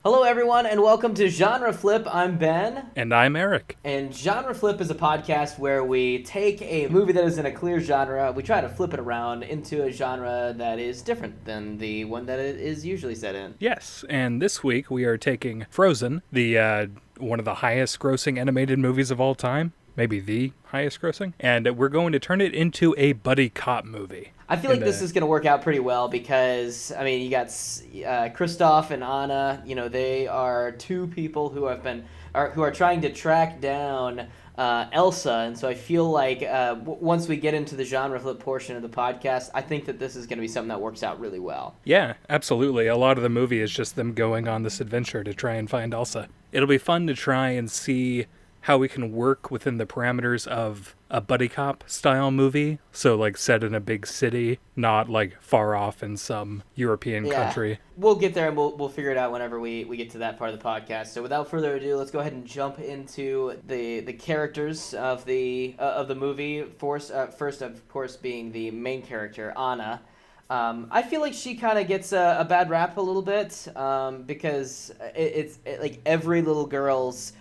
Hello, everyone, and welcome to Genre Flip. I'm Ben. And I'm Erik. And Genre Flip is a podcast where we take a movie that is in a clear genre, we try to flip it around into a genre that is different than the one that it is usually set in. Yes, and this week we are taking Frozen, the one of the highest grossing animated movies of all time, maybe the highest grossing, and we're going to turn it into a buddy cop movie. I feel like this is going to work out pretty well because, I mean, you got Kristoff and Anna. You know, they are two people who are trying to track down Elsa, and so I feel like once we get into the genre flip portion of the podcast, I think that this is going to be something that works out really well. Yeah, absolutely. A lot of the movie is just them going on this adventure to try and find Elsa. It'll be fun to try and see how we can work within the parameters of a buddy cop style movie. So like set in a big city, not like far off in some European country. We'll get there and we'll figure it out whenever we get to that part of the podcast. So without further ado, let's go ahead and jump into the characters of the movie. First, of course, being the main character, Anna. I feel like she kind of gets a bad rap a little bit because it's like every little girl's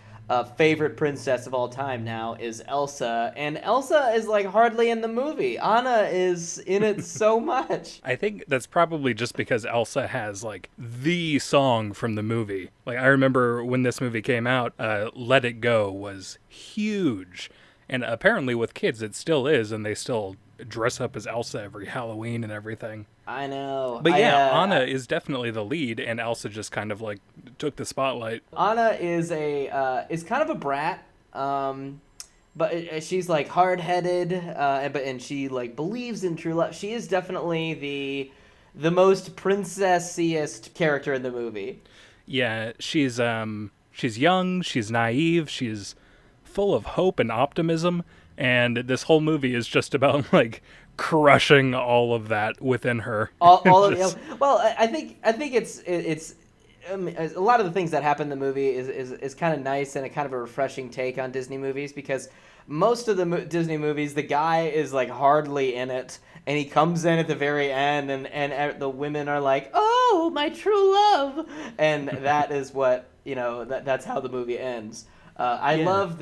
favorite princess of all time now is Elsa, and Elsa is like hardly in the movie. Anna is in it so much. I think that's probably just because Elsa has like the song from the movie. Like I remember when this movie came out, Let It Go was huge, and apparently with kids it still is, and they still dress up as Elsa every Halloween and everything. I know. But Anna is definitely the lead, and Elsa just kind of like took the spotlight. Anna is is kind of a brat, but she's like hard-headed, and she like believes in true love. She is definitely the most princessiest character in the movie. Yeah, she's young, she's naive, she's full of hope and optimism, and this whole movie is just about like crushing all of that within her. All of well, I think it's a lot of the things that happen in the movie is kind of nice and a kind of a refreshing take on Disney movies, because most of the Disney movies, the guy is like hardly in it, and he comes in at the very end, and the women are like, "Oh, my true love," and that is what that's how the movie ends. I love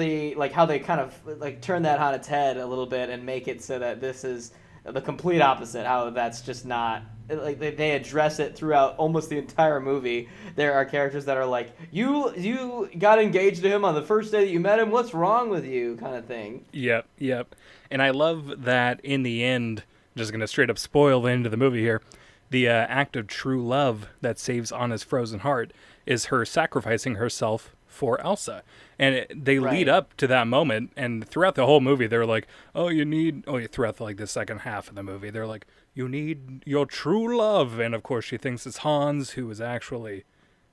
how they kind of like turn that on its head a little bit and make it so that this is the complete opposite. How that's just not like they address it throughout almost the entire movie. There are characters that are like, you got engaged to him on the first day that you met him. What's wrong with you? Kind of thing. Yep. And I love that in the end, just gonna straight up spoil the end of the movie here. The act of true love that saves Anna's frozen heart is her sacrificing herself for Elsa. And they lead up to that moment, and throughout the whole movie they're like, throughout like the second half of the movie they're like, you need your true love, and of course she thinks it's Hans, who is actually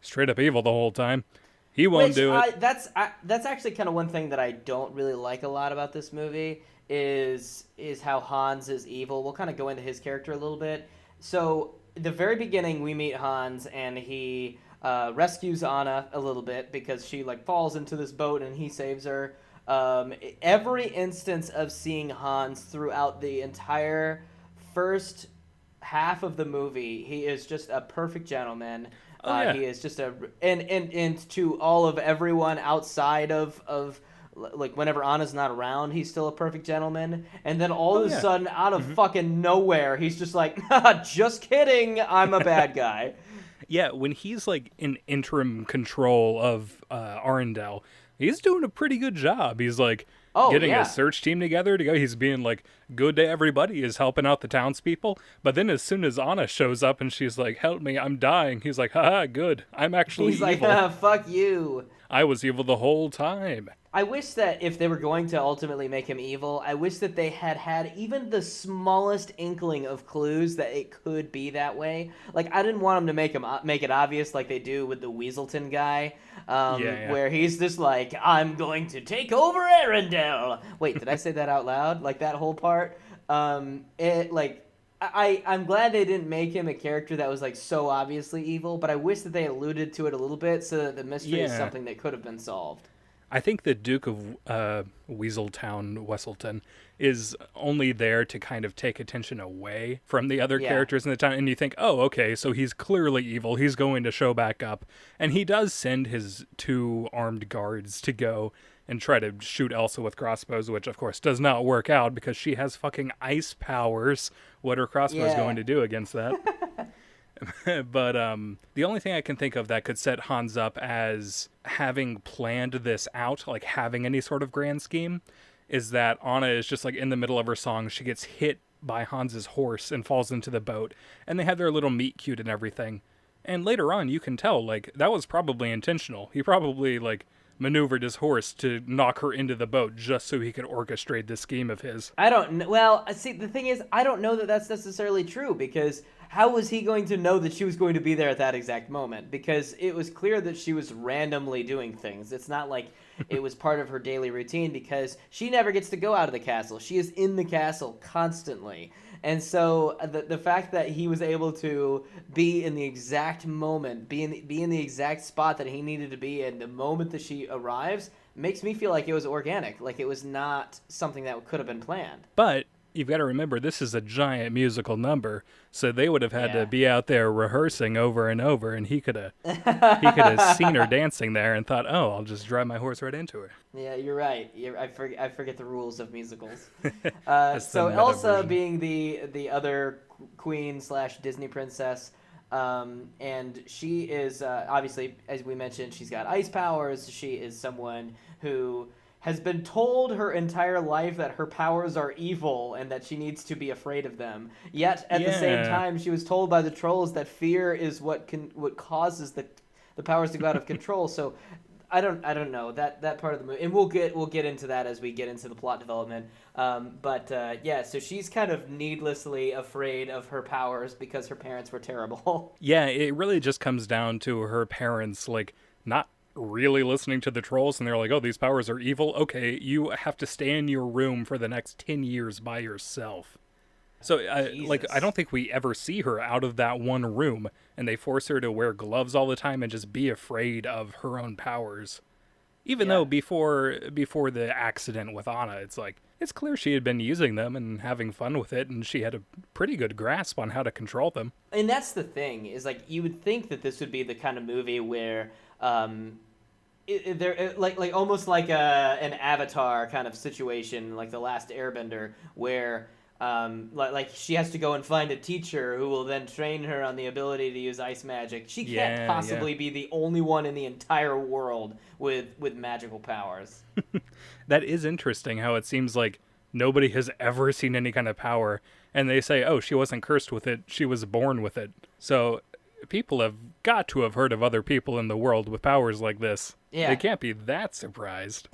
straight up evil the whole time. He won't do it. That's actually kind of one thing that I don't really like a lot about this movie is how Hans is evil. We'll kind of go into his character a little bit. So the very beginning we meet Hans, and he rescues Anna a little bit because she like falls into this boat and he saves her. Every instance of seeing Hans throughout the entire first half of the movie, he is just a perfect gentleman. He is just and to all of everyone outside of like whenever Anna's not around, he's still a perfect gentleman. And then all of a sudden, out of fucking nowhere, he's just like, just kidding, I'm a bad guy. Yeah, when he's like in interim control of Arendelle, he's doing a pretty good job. He's like getting a search team together to go. He's being like good to everybody. He's helping out the townspeople. But then as soon as Anna shows up and she's like, "Help me, I'm dying," he's like, "Haha, good. I'm actually evil." He's like, "Fuck you. I was evil the whole time." I wish that if they were going to ultimately make him evil, I wish that they had even the smallest inkling of clues that it could be that way. Like, I didn't want them to make it obvious like they do with the Weaselton guy, where he's just like, "I'm going to take over Arendelle." Wait, did I say that out loud? Like that whole part? I'm glad they didn't make him a character that was like so obviously evil, but I wish that they alluded to it a little bit so that the mystery is something that could have been solved. I think the Duke of Weaseltown, Wesselton, is only there to kind of take attention away from the other Yeah. characters in the town. And you think, oh, okay, so he's clearly evil. He's going to show back up. And he does send his 2 armed guards to go and try to shoot Elsa with crossbows, which, of course, does not work out because she has fucking ice powers. What are crossbows Yeah. going to do against that? But the only thing I can think of that could set Hans up as having planned this out, like having any sort of grand scheme, is that Anna is just like in the middle of her song. She gets hit by Hans's horse and falls into the boat, and they have their little meet cute and everything. And later on, you can tell, like, that was probably intentional. He probably, like, maneuvered his horse to knock her into the boat just so he could orchestrate this scheme of his. I don't know. Well, see, the thing is, I don't know that that's necessarily true because how was he going to know that she was going to be there at that exact moment? Because it was clear that she was randomly doing things. It's not like it was part of her daily routine because she never gets to go out of the castle. She is in the castle constantly. And so the fact that he was able to be in the exact moment, be in the exact spot that he needed to be in the moment that she arrives, makes me feel like it was organic, like it was not something that could have been planned. But you've got to remember, this is a giant musical number, so they would have had Yeah. to be out there rehearsing over and over, and he could have seen her dancing there and thought, oh, I'll just drive my horse right into her. Yeah, you're right. I forget the rules of musicals. That's the So meta Elsa version. being the other queen slash Disney princess, and she is obviously, as we mentioned, she's got ice powers. She is someone who has been told her entire life that her powers are evil and that she needs to be afraid of them. Yet at the same Yeah. time, she was told by the trolls that fear is what causes the powers to go out of control. So I don't know that part of the movie, and we'll get into that as we get into the plot development. Yeah, so she's kind of needlessly afraid of her powers because her parents were terrible. Yeah, it really just comes down to her parents, like, not really listening to the trolls, and they're like, oh, these powers are evil. Okay, you have to stay in your room for the next 10 years by yourself. So, like, I Jesus. don't think we ever see her out of that one room, and they force her to wear gloves all the time and just be afraid of her own powers. Even Yeah. though before the accident with Anna, it's like, it's clear she had been using them and having fun with it, and she had a pretty good grasp on how to control them. And that's the thing is like you would think that this would be the kind of movie where like almost like an Avatar kind of situation, like the Last Airbender, where like she has to go and find a teacher who will then train her on the ability to use ice magic. She can't Yeah, possibly be the only one in the entire world with magical powers. That is interesting how it seems like nobody has ever seen any kind of power, and they say, oh, she wasn't cursed with it, she was born with it. So people have got to have heard of other people in the world with powers like this. Yeah. They can't be that surprised.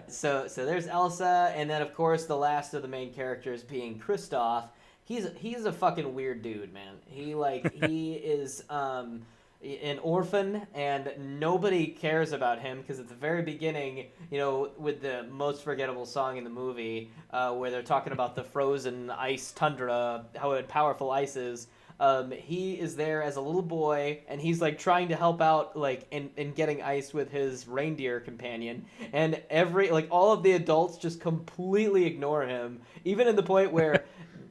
So there's Elsa, and then of course the last of the main characters being Kristoff. He's a fucking weird dude, man. He is an orphan, and nobody cares about him because at the very beginning, with the most forgettable song in the movie, where they're talking about the frozen ice tundra, how powerful ice is. He is there as a little boy, and he's like trying to help out, like in getting ice with his reindeer companion, and all of the adults just completely ignore him, even in the point where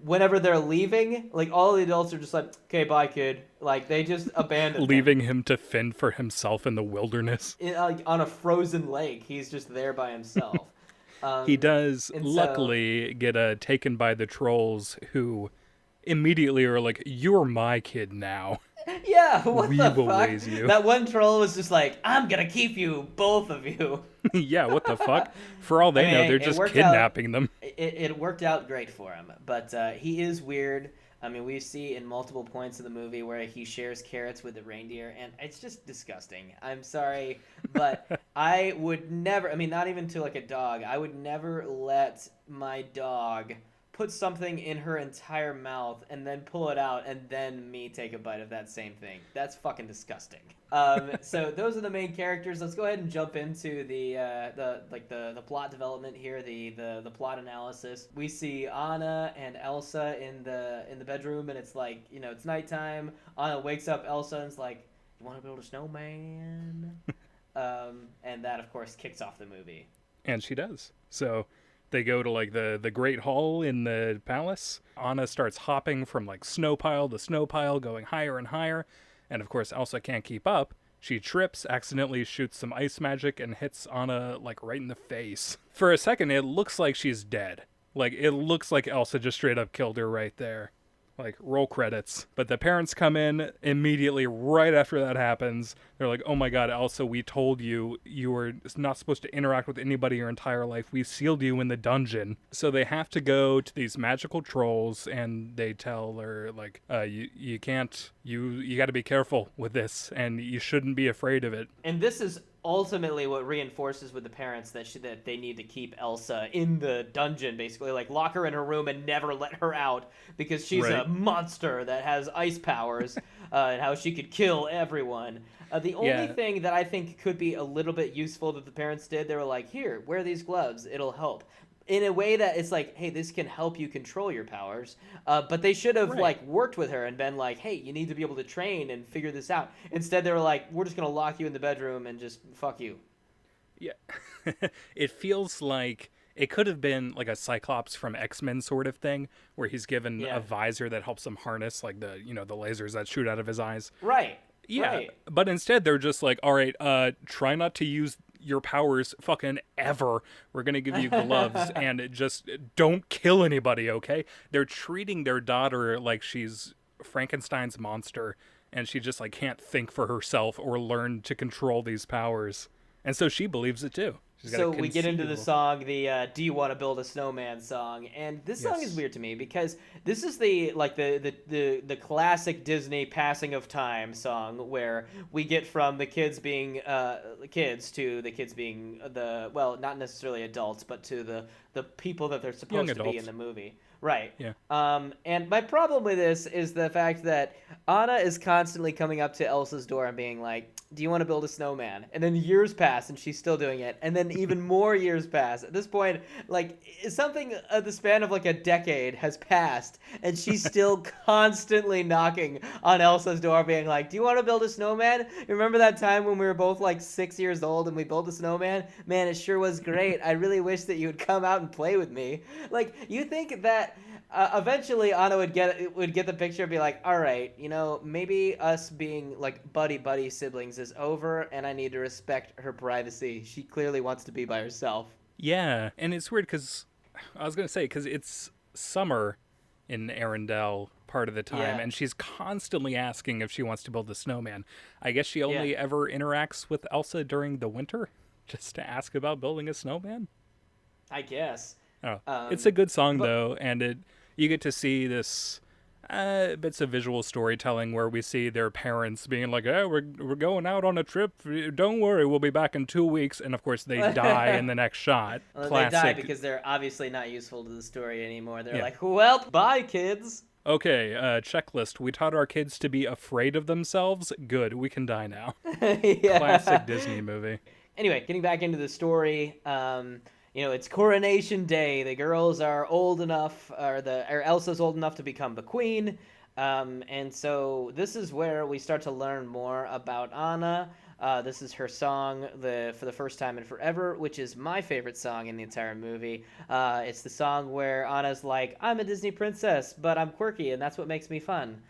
whenever they're leaving, like all the adults are just like, okay, bye, kid. Like they just abandon him. Leaving him to fend for himself in the wilderness. Like on a frozen lake. He's just there by himself. He does and so- luckily get taken by the trolls, who immediately are like, you're my kid now. Yeah, what We the will fuck? raise you. That one troll was just like, I'm gonna keep you, both of you. Yeah, what the fuck? For all they I mean, know, they're it just worked out. kidnapping them. It worked out great for him, but he is weird. I mean, we see in multiple points of the movie where he shares carrots with the reindeer, and it's just disgusting. I'm sorry, but I would never, I mean, not even to like a dog, I would never let my dog put something in her entire mouth and then pull it out and then me take a bite of that same thing. That's fucking disgusting. So those are the main characters. Let's go ahead and jump into the plot development here, the plot analysis. We see Anna and Elsa in the bedroom, and it's like, it's nighttime. Anna wakes up Elsa and's like, "You want to build a snowman?" And that, of course, kicks off the movie. And she does. So they go to like the great hall in the palace. Anna starts hopping from like snow pile to snow pile, going higher and higher. And of course, Elsa can't keep up. She trips, accidentally shoots some ice magic, and hits Anna like right in the face. For a second, it looks like she's dead. Like, it looks like Elsa just straight up killed her right there. Like, roll credits. But the parents come in immediately right after that happens. They're like, oh my god, Elsa, we told you you were not supposed to interact with anybody your entire life. We sealed you in the dungeon. So they have to go to these magical trolls, and they tell her, like, you can't, you got to be careful with this, and you shouldn't be afraid of it. And this is ultimately what reinforces with the parents that they need to keep Elsa in the dungeon, basically, like lock her in her room and never let her out because she's a monster that has ice powers, and how she could kill everyone. The only thing that I think could be a little bit useful that the parents did, they were like, here, wear these gloves, it'll help. In a way that it's like, hey, this can help you control your powers. But they should have like worked with her and been like, hey, you need to be able to train and figure this out. Instead, they were like, we're just going to lock you in the bedroom and just fuck you. Yeah. It feels like it could have been like a Cyclops from X-Men sort of thing, where he's given a visor that helps him harness like the lasers that shoot out of his eyes. Right. Yeah. Right. But instead, they're just like, all right, try not to use your powers fucking ever. We're gonna give you gloves and just don't kill anybody, okay? They're treating their daughter like she's Frankenstein's monster, and she just like can't think for herself or learn to control these powers, and so she believes it too. So we get into the song, the "Do You Want to Build a Snowman" song, and this song is weird to me because this is the classic Disney passing of time song where we get from the kids being kids to the kids being not necessarily adults, but to the people that they're supposed to be in the movie. Right. Yeah. And my problem with this is the fact that Anna is constantly coming up to Elsa's door and being like, do you want to build a snowman? And then years pass and she's still doing it. And then even more years pass. At this point, like, something the span of like a decade has passed and she's still constantly knocking on Elsa's door being like, do you want to build a snowman? Remember that time when we were both like 6 years old and we built a snowman? Man, it sure was great. I really wish that you would come out and play with me. Like, you think that eventually Anna would get the picture and be like, all right, maybe us being like buddy siblings is over and I need to respect her privacy. She clearly wants to be by herself. Yeah, and it's weird because I was going to say, because it's summer in Arendelle part of the time, and she's constantly asking if she wants to build a snowman. I guess she only ever interacts with Elsa during the winter just to ask about building a snowman. I guess. Oh, it's a good song, though, and you get to see this bits of visual storytelling where we see their parents being like, hey, we're going out on a trip. Don't worry, we'll be back in 2 weeks. And, of course, they die in the next shot. Well, classic. They die because they're obviously not useful to the story anymore. They're like, well, bye, kids. Okay, checklist. We taught our kids to be afraid of themselves. Good, we can die now. Classic Disney movie. Anyway, getting back into the story, it's Coronation Day. The girls are old enough, or Elsa's old enough to become the queen. And so this is where we start to learn more about Anna. This is her song, For the First Time in Forever, which is my favorite song in the entire movie. It's the song where Anna's like, I'm a Disney princess, but I'm quirky, and that's what makes me fun.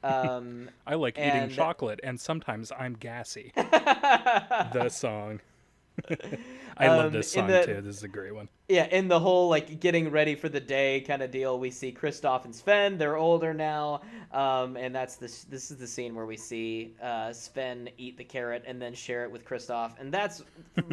I like eating chocolate, and sometimes I'm gassy. The song. I love this song too. This is a great one. Yeah, in the whole like getting ready for the day kind of deal, we see Kristoff and Sven. They're older now, and this is the scene where we see Sven eat the carrot and then share it with Kristoff. And that's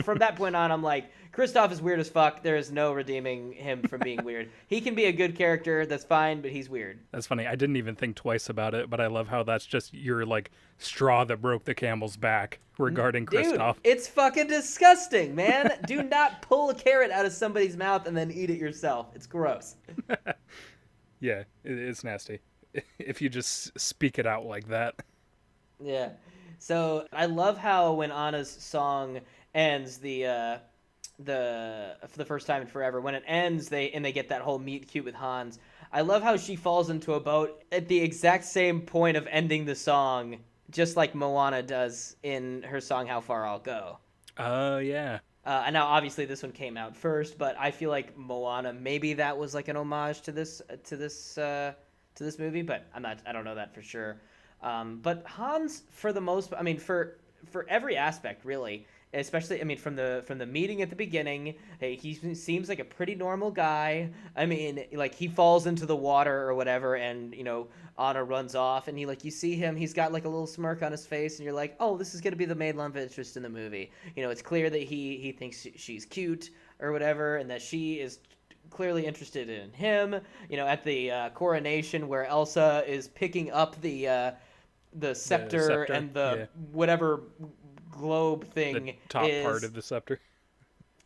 from that point on, I'm like, Kristoff is weird as fuck. There is no redeeming him from being weird. He can be a good character, that's fine, but he's weird. That's funny. I didn't even think twice about it, but I love how that's just your like straw that broke the camel's back regarding Kristoff. Dude, it's fucking disgusting, man. Do not pull a carrot out of somebody's mouth and then eat it yourself. It's gross. Yeah, it's nasty. If you just speak it out like that. Yeah. So I love how when Anna's song ends, For the First Time in Forever, when it ends, they get that whole meet cute with Hans. I love how she falls into a boat at the exact same point of ending the song, just like Moana does in her song How Far I'll Go. Oh, yeah. And now, obviously, this one came out first, but I feel like Moana, maybe that was like an homage to this movie, but I don't know that for sure. But Hans, for the most, I mean, for every aspect, really, especially, I mean, from the meeting at the beginning, hey, he seems like a pretty normal guy. I mean, like he falls into the water or whatever, and Anna runs off, and you see him, he's got like a little smirk on his face, and you're like, oh, this is gonna be the main love interest in the movie. It's clear that he thinks she's cute or whatever, and that she is clearly interested in him. At the coronation where Elsa is picking up the The scepter scepter. and the Yeah. whatever globe The thing top part is. of the scepter.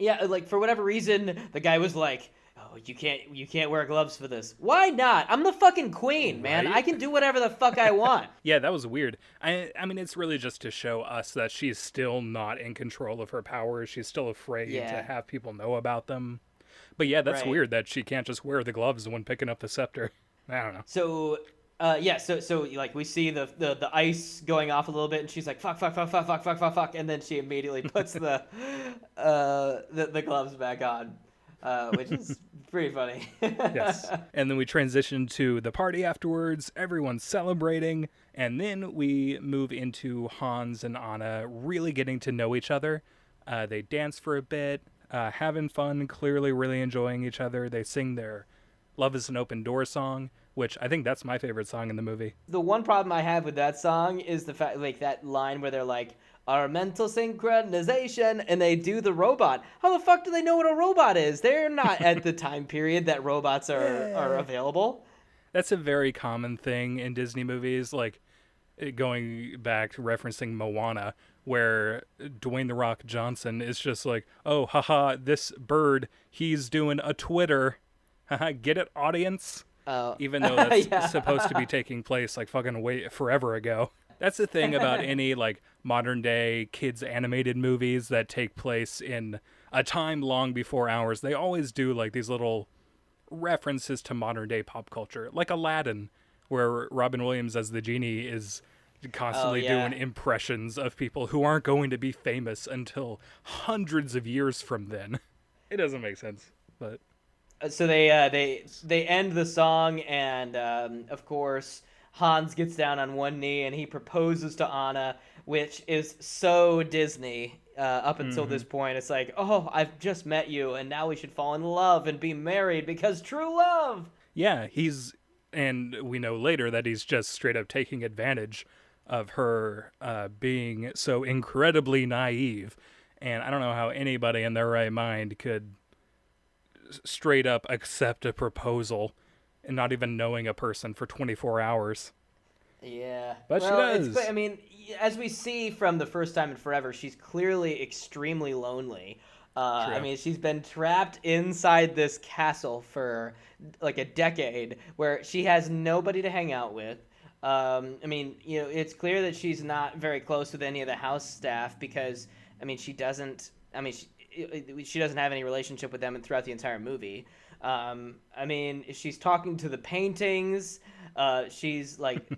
Yeah, like for whatever reason, the guy was like, "Oh, you can't wear gloves for this. Why not? I'm the fucking queen, man. Right? I can do whatever the fuck I want." Yeah, that was weird. I mean, it's really just to show us that she's still not in control of her powers. She's still afraid to Yeah, have people know about them. But yeah, that's right. weird that she can't just wear the gloves when picking up the scepter. I don't know. So, yeah, so like we see the ice going off a little bit, and she's like, "Fuck, fuck, fuck, fuck, fuck, fuck, fuck, fuck," and then she immediately puts the gloves back on, which is pretty funny. Yes. And then we transition to the party afterwards. Everyone's celebrating. And then we move into Hans and Anna really getting to know each other. They dance for a bit, having fun, clearly really enjoying each other. They sing their Love is an Open Door song, which I think that's my favorite song in the movie. The one problem I have with that song is the fact, like that line where they're like, "Our mental synchronization," and they do the robot. How the fuck do they know what a robot is? They're not at the time period that robots are Yeah. available. That's a very common thing in Disney movies, like going back referencing Moana, where Dwayne the Rock Johnson is just like, "Oh, haha, this bird, he's doing a Twitter, haha, get it, audience?" Oh, Even though that's yeah. supposed to be taking place like fucking way forever ago. That's the thing about any like modern day kids animated movies that take place in a time long before ours. They always do like these little references to modern day pop culture, like Aladdin, where Robin Williams as the genie is Oh, constantly yeah. doing impressions of people who aren't going to be famous until hundreds of years from then. It doesn't make sense, but So they end the song, and of course Hans gets down on one knee and he proposes to Anna, which is so Disney. Up until this point, it's like, oh, I've just met you, and now we should fall in love and be married because true love. yeah, and we know later that he's just straight up taking advantage of her being so incredibly naive. And I don't know how anybody in their right mind could straight up accept a proposal and not even knowing a person for 24 hours. Yeah. But she Well, does. I mean, as we see from the first time in forever, she's clearly extremely lonely. I True. mean, she's been trapped inside this castle for like a decade where she has nobody to hang out with. I mean, it's clear that she's not very close with any of the house staff because, I mean, she doesn't. I mean, she doesn't have any relationship with them throughout the entire movie. I mean, she's talking to the paintings. She's like,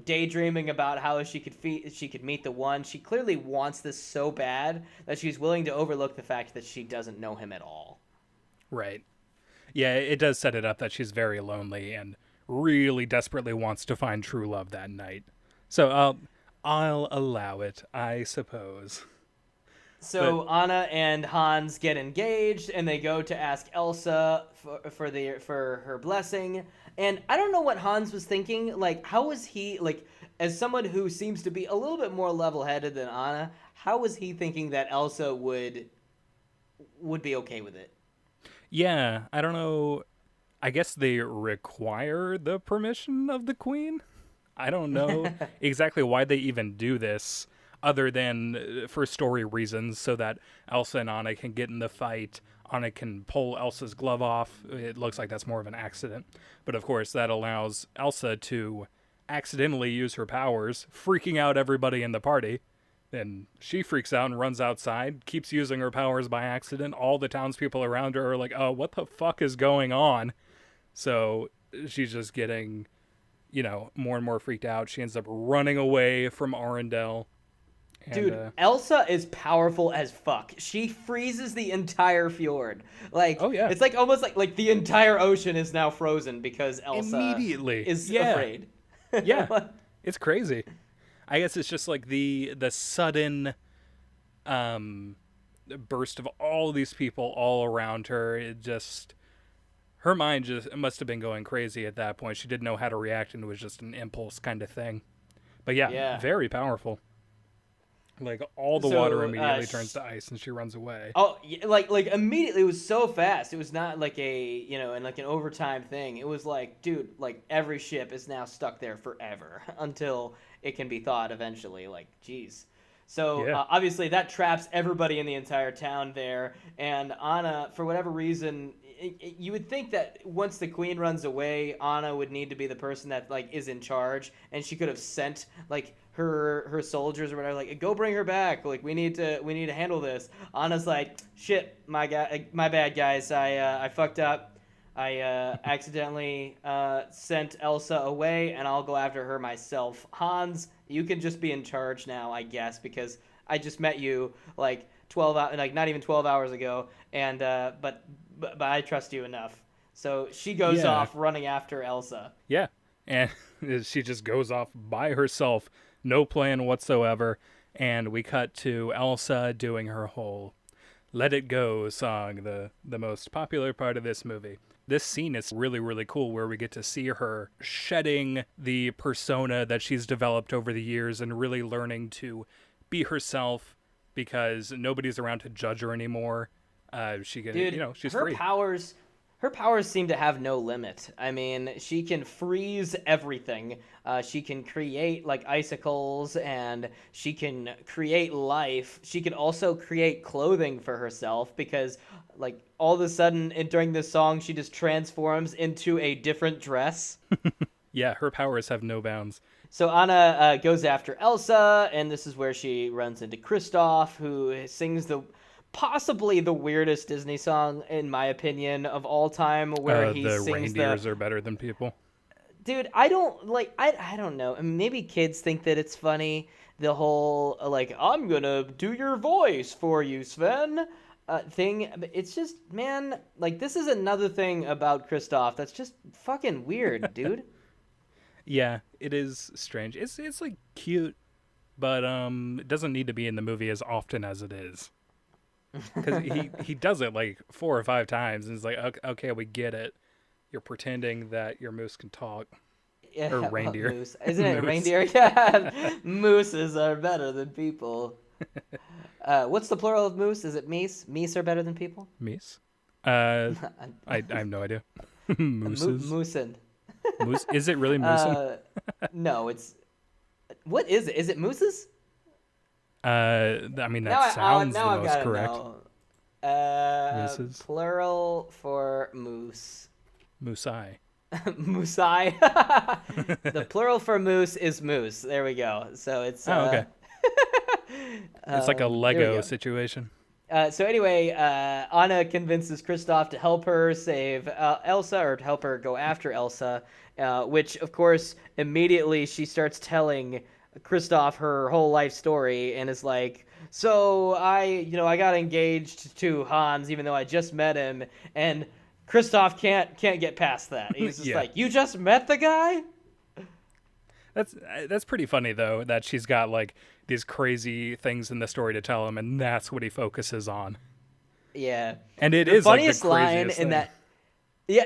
daydreaming about how she could meet the one. She clearly wants this so bad that she's willing to overlook the fact that she doesn't know him at all. Right. Yeah, it does set it up that she's very lonely and really desperately wants to find true love that night. So I'll allow it, I suppose. But So Anna and Hans get engaged, and they go to ask Elsa for her blessing. And I don't know what Hans was thinking. Like, how was he like, as someone who seems to be a little bit more level-headed than Anna? How was he thinking that Elsa would be okay with it? yeah, I don't know. I guess they require the permission of the queen. I don't know exactly why they even do this, other than for story reasons, so that Elsa and Anna can get in the fight. Anna can pull Elsa's glove off. It looks like that's more of an accident. But of course, that allows Elsa to accidentally use her powers, freaking out everybody in the party. Then she freaks out and runs outside, keeps using her powers by accident. All the townspeople around her are like, oh, what the fuck is going on? So she's just getting, more and more freaked out. She ends up running away from Arendelle. And Dude, Elsa is powerful as fuck. She freezes the entire fjord. Like, oh yeah, it's like almost like the entire ocean is now frozen because Elsa immediately. is Yeah, afraid. yeah, it's crazy. I guess it's just like the sudden um burst of all these people all around her. It just her mind just must have been going crazy at that point. She didn't know how to react, and it was just an impulse kind of thing. But yeah, Yeah. very powerful. Like all the water So, immediately turns to ice, and she runs away. oh, like immediately, it was so fast. It was not like and like an overtime thing. It was like, dude, like every ship is now stuck there forever until it can be thawed eventually. Like, geez. So Yeah. obviously that traps everybody in the entire town there. And Anna, for whatever reason, you would think that once the queen runs away, Anna would need to be the person that like is in charge, and she could have sent like her soldiers or whatever, like, go bring her back. Like, we need to handle this. Anna's like, shit, my bad, guys. I fucked up. I accidentally sent Elsa away, and I'll go after her myself. Hans, you can just be in charge now, I guess, because I just met you like 12 not even 12 hours ago, and but I trust you enough. So she goes Yeah. off running after Elsa. Yeah. And she just goes off by herself, no plan whatsoever. And we cut to Elsa doing her whole Let It Go song, the most popular part of this movie. This scene is really, really cool where we get to see her shedding the persona that she's developed over the years and really learning to be herself because nobody's around to judge her anymore. She can, Dude, she's her free. her powers seem to have no limit. I mean, she can freeze everything. She can create like icicles, and she can create life. She can also create clothing for herself because, like, all of a sudden during this song, she just transforms into a different dress. Yeah, her powers have no bounds. So Anna goes after Elsa, and this is where she runs into Kristoff, who sings possibly the weirdest Disney song, in my opinion, of all time, where he The sings reindeers are better than people. Dude, I don't like. I don't know. I mean, maybe kids think that it's funny. The whole like, I'm gonna do your voice for you, Sven, thing. It's just, man, like, this is another thing about Kristoff that's just fucking weird, dude. Yeah, it is strange. It's like cute, but it doesn't need to be in the movie as often as it is. Because he does it like 4 or 5 times, and it's like, okay, we get it. You're pretending that your moose can talk. Yeah, Or reindeer. Moose. Isn't it Moose. reindeer? Yeah, mooses are better than people. What's the plural of moose? Is it meese? Meese are better than people? Meese? I have no idea. Mooses? Moosin. Moose? Is it really moosin? No, it's... What is it? Is it mooses? I mean, that sounds the I've most gotta correct. know. Mooses? Plural for moose. Moosai. Moosai. The plural for moose is moose. There we go. So it's... Oh, okay. It's like a there we Lego go. situation. So anyway, Anna convinces Kristoff to help her save Elsa, or to help her go after Elsa, which, of course, immediately she starts telling Kristoff her whole life story and is like, so I got engaged to Hans even though I just met him, and Kristoff can't get past that. He's just Yeah. like, you just met the guy? That's pretty funny though, that she's got like these crazy things in the story to tell him, and that's what he focuses on. Yeah. And it The is like the funniest line craziest in thing. that. Yeah,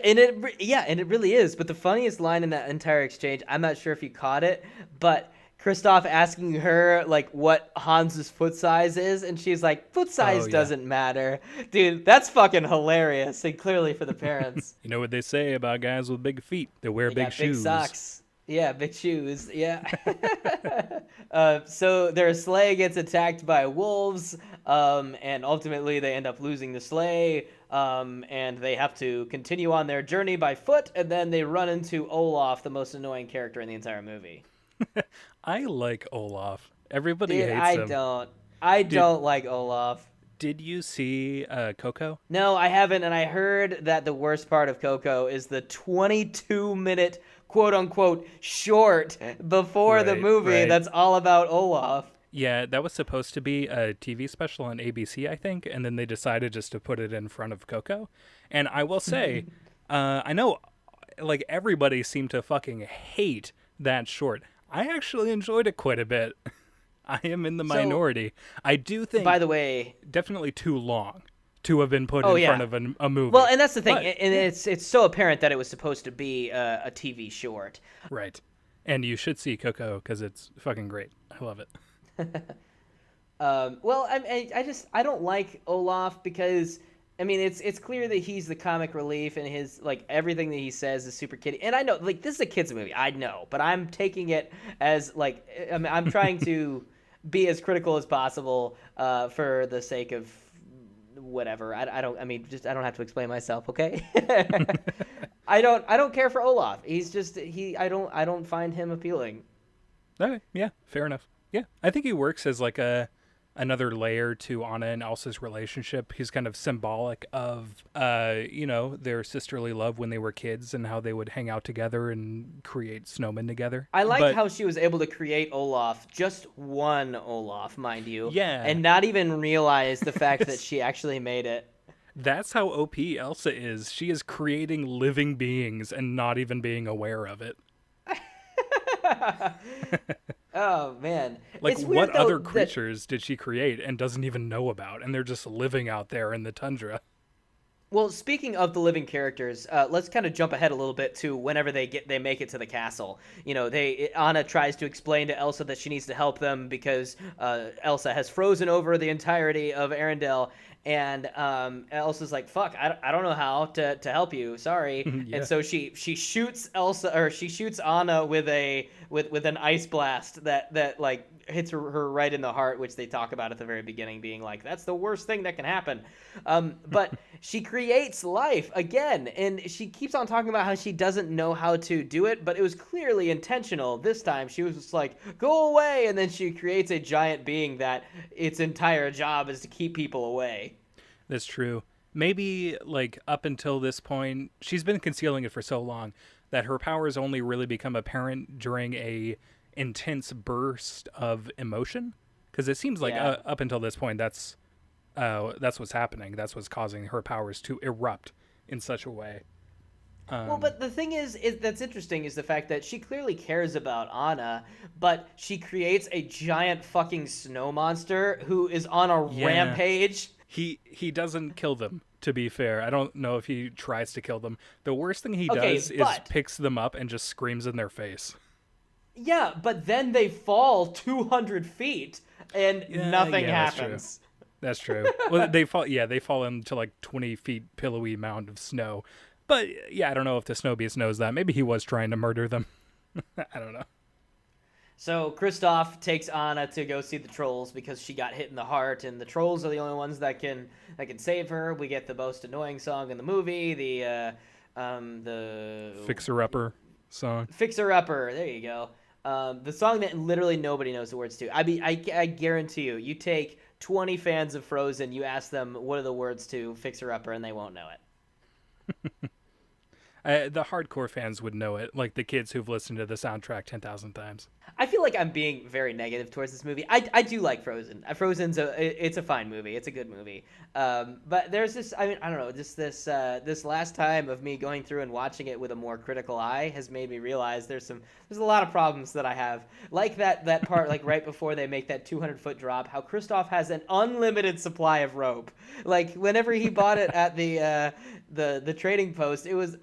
and it really is. But the funniest line in that entire exchange, I'm not sure if you caught it, but Kristoff asking her like what Hans's foot size is, and she's like, foot size Oh, yeah. doesn't matter. Dude, that's fucking hilarious, and clearly for the parents. You know what they say about guys with big feet? They wear They big got shoes. big socks. Yeah, big shoes. Yeah. So their sleigh gets attacked by wolves, and ultimately they end up losing the sleigh, and they have to continue on their journey by foot, and then they run into Olaf, the most annoying character in the entire movie. I like Olaf. Everybody Dude, hates I him. don't. I don't like Olaf. Did you see Coco? No, I haven't, and I heard that the worst part of Coco is the 22-minute quote-unquote short before the Right, movie right. that's all about Olaf. Yeah, that was supposed to be a TV special on ABC, I think, and then they decided just to put it in front of Coco. And I will say, I know, like, everybody seemed to fucking hate that short. I actually enjoyed it quite a bit. I am in the So, minority. I do by think the way, definitely too long to have been put oh in front yeah. of a Well, movie. and that's the thing, But, and yeah, it's so apparent that it was supposed to be a TV short. right. And you should see Coco because it's fucking great. I love it. Well, I don't like Olaf because I mean it's clear that he's the comic relief and his like everything that he says is super kiddie. And I know like this is a kids movie, I know, but I'm taking it as like I'm trying to be as critical as possible for the sake of whatever. I don't I mean just I don't have to explain myself, okay? I don't care for Olaf. He's just I don't find him appealing. Okay, yeah, fair enough. Yeah, I think he works as like another layer to Anna and Elsa's relationship. He's kind of symbolic of their sisterly love when they were kids and how they would hang out together and create snowmen together. I like But how she was able to create Olaf, just one Olaf, mind you, yeah, and not even realize the fact that she actually made it. that's how OP Elsa is. She is creating living beings and not even being aware of it. Oh man, Like, it's what weird though other that creatures did she create and doesn't even know about? And they're just living out there in the tundra. well, speaking of the living characters, let's kind of jump ahead a little bit to whenever they make it to the castle. You know, Anna tries to explain to Elsa that she needs to help them because Elsa has frozen over the entirety of Arendelle, and Elsa's like, "Fuck, I don't know how to help you. Sorry." And Yeah. so she shoots Elsa or she shoots Anna with an ice blast that like hits her right in the heart, which they talk about at the very beginning, being like, "That's the worst thing that can happen." But she creates life again, and she keeps on talking about how she doesn't know how to do it, but it was clearly intentional. This time, she was just like, "Go away," and then she creates a giant being that its entire job is to keep people away. That's true. Maybe, like, up until this point, she's been concealing it for so long that her powers only really become apparent during a intense burst of emotion. Because it seems like Yeah. up until this point, that's what's happening. That's what's causing her powers to erupt in such a way. Well, but the thing is that's interesting is the fact that she clearly cares about Anna, but she creates a giant fucking snow monster who is on a Yeah. rampage. He doesn't kill them, to be fair. I don't know if he tries to kill them. The worst thing he Okay, does is but picks them up and just screams in their face. yeah, but then they fall 200 feet and nothing that's true. happens. That's true. Well, they fall. Yeah, they fall into like 20 feet pillowy mound of snow. But yeah, I don't know if the snow beast knows that. Maybe he was trying to murder them. I don't know. So Kristoff takes Anna to go see the trolls because she got hit in the heart, and the trolls are the only ones that can save her. We get the most annoying song in the movie, the Fixer upper song. Fixer Upper. There you go. The song that literally nobody knows the words to. I mean, I guarantee you, you take 20 fans of Frozen, you ask them what are the words to Fixer Upper, and they won't know it. The hardcore fans would know it, like the kids who've listened to the soundtrack 10,000 times. I feel like I'm being very negative towards this movie. I do like Frozen. Frozen's it's a fine movie. It's a good movie. But there's this. I mean, I don't know. Just this last time of me going through and watching it with a more critical eye has made me realize there's a lot of problems that I have. Like that part, like right before they make that 200-foot drop, how Kristoff has an unlimited supply of rope. Like whenever he bought it at the trading post, it was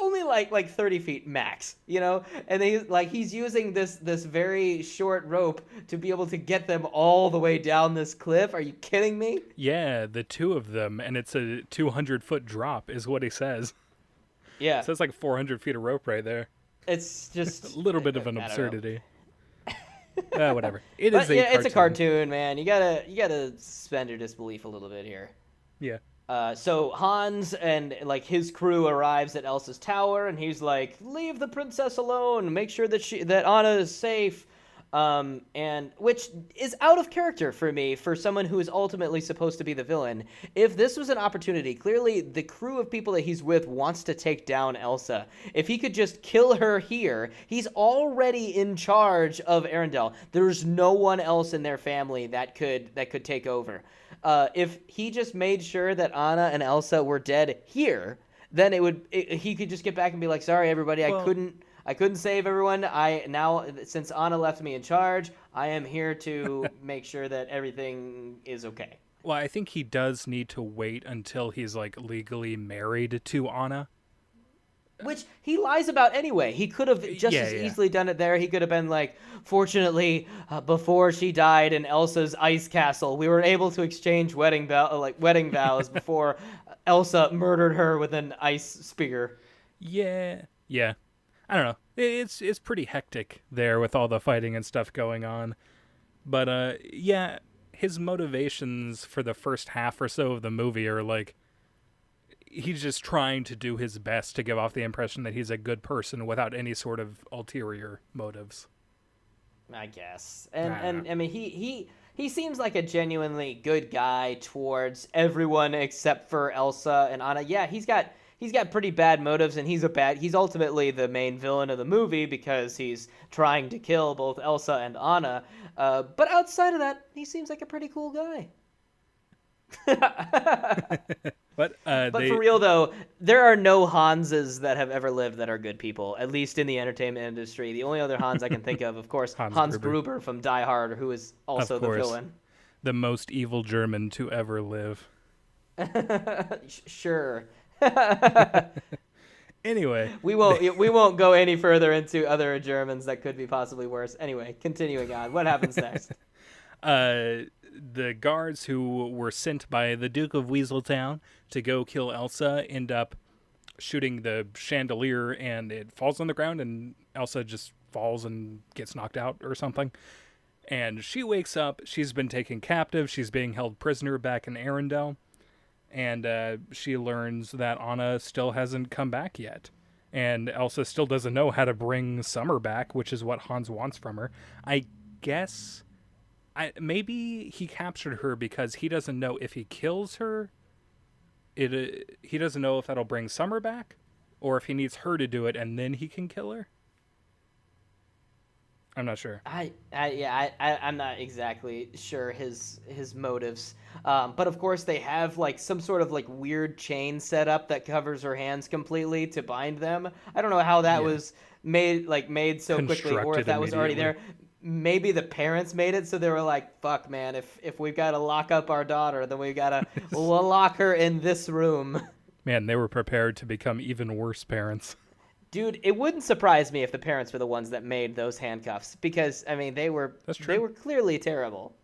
only like 30 feet max, you know, and he's using this very short rope to be able to get them all the way down this cliff. Are you kidding me? Yeah, the two of them, and it's a 200-foot drop, is what he says. Yeah, So it's like 400 feet of rope right there. it's just A little bit of an I don't know. absurdity. Whatever. It But is a yeah, cartoon. it's a cartoon, man. You gotta suspend your disbelief a little bit here. Yeah. So Hans and like his crew arrives at Elsa's tower, and he's like, "Leave the princess alone. Make sure that Anna is safe." And which is out of character for me for someone who is ultimately supposed to be the villain. If this was an opportunity, clearly the crew of people that he's with wants to take down Elsa. If he could just kill her here, he's already in charge of Arendelle. There's no one else in their family that could take over. If he just made sure that Anna and Elsa were dead here, then he could just get back and be like, sorry everybody, Well, I couldn't save everyone. Since Anna left me in charge, I am here to make sure that everything is okay. well, I think he does need to wait until he's like legally married to Anna. Which he lies about anyway. He could have just as Yeah. easily done it there. He could have been like, fortunately, before she died in Elsa's ice castle, we were able to exchange wedding vows before Elsa murdered her with an ice spear. Yeah. I don't know. It's pretty hectic there with all the fighting and stuff going on. But yeah, his motivations for the first half or so of the movie are like he's just trying to do his best to give off the impression that he's a good person without any sort of ulterior motives. I guess. And I mean he seems like a genuinely good guy towards everyone except for Elsa and Anna. Yeah, he's got pretty bad motives, and he's ultimately the main villain of the movie because he's trying to kill both Elsa and Anna. But outside of that, he seems like a pretty cool guy. But For real though, there are no Hanses that have ever lived that are good people, at least in the entertainment industry. The only other Hans I can think of course, Hans Gruber from Die Hard, who is also the villain. The most evil German to ever live. Sure. Anyway, we won't go any further into other Germans that could be possibly worse. Anyway, continuing on. What happens next? The guards who were sent by the Duke of Weaseltown to go kill Elsa end up shooting the chandelier, and it falls on the ground, and Elsa just falls and gets knocked out or something. And she wakes up. She's been taken captive. She's being held prisoner back in Arendelle. And she learns that Anna still hasn't come back yet. And Elsa still doesn't know how to bring Summer back, which is what Hans wants from her. I guess... maybe he captured her because he doesn't know if he kills her, he doesn't know if that'll bring Summer back, or if he needs her to do it and then he can kill her. I'm not sure. I'm not exactly sure his motives. But of course they have like some sort of like weird chain set up that covers her hands completely to bind them. I don't know how that was made so quickly, or if that was already there. Maybe the parents made it, so they were like, fuck, man, if we've got to lock up our daughter, then we've got to lock her in this room. Man, they were prepared to become even worse parents. Dude, it wouldn't surprise me if the parents were the ones that made those handcuffs, because, I mean, they were clearly terrible.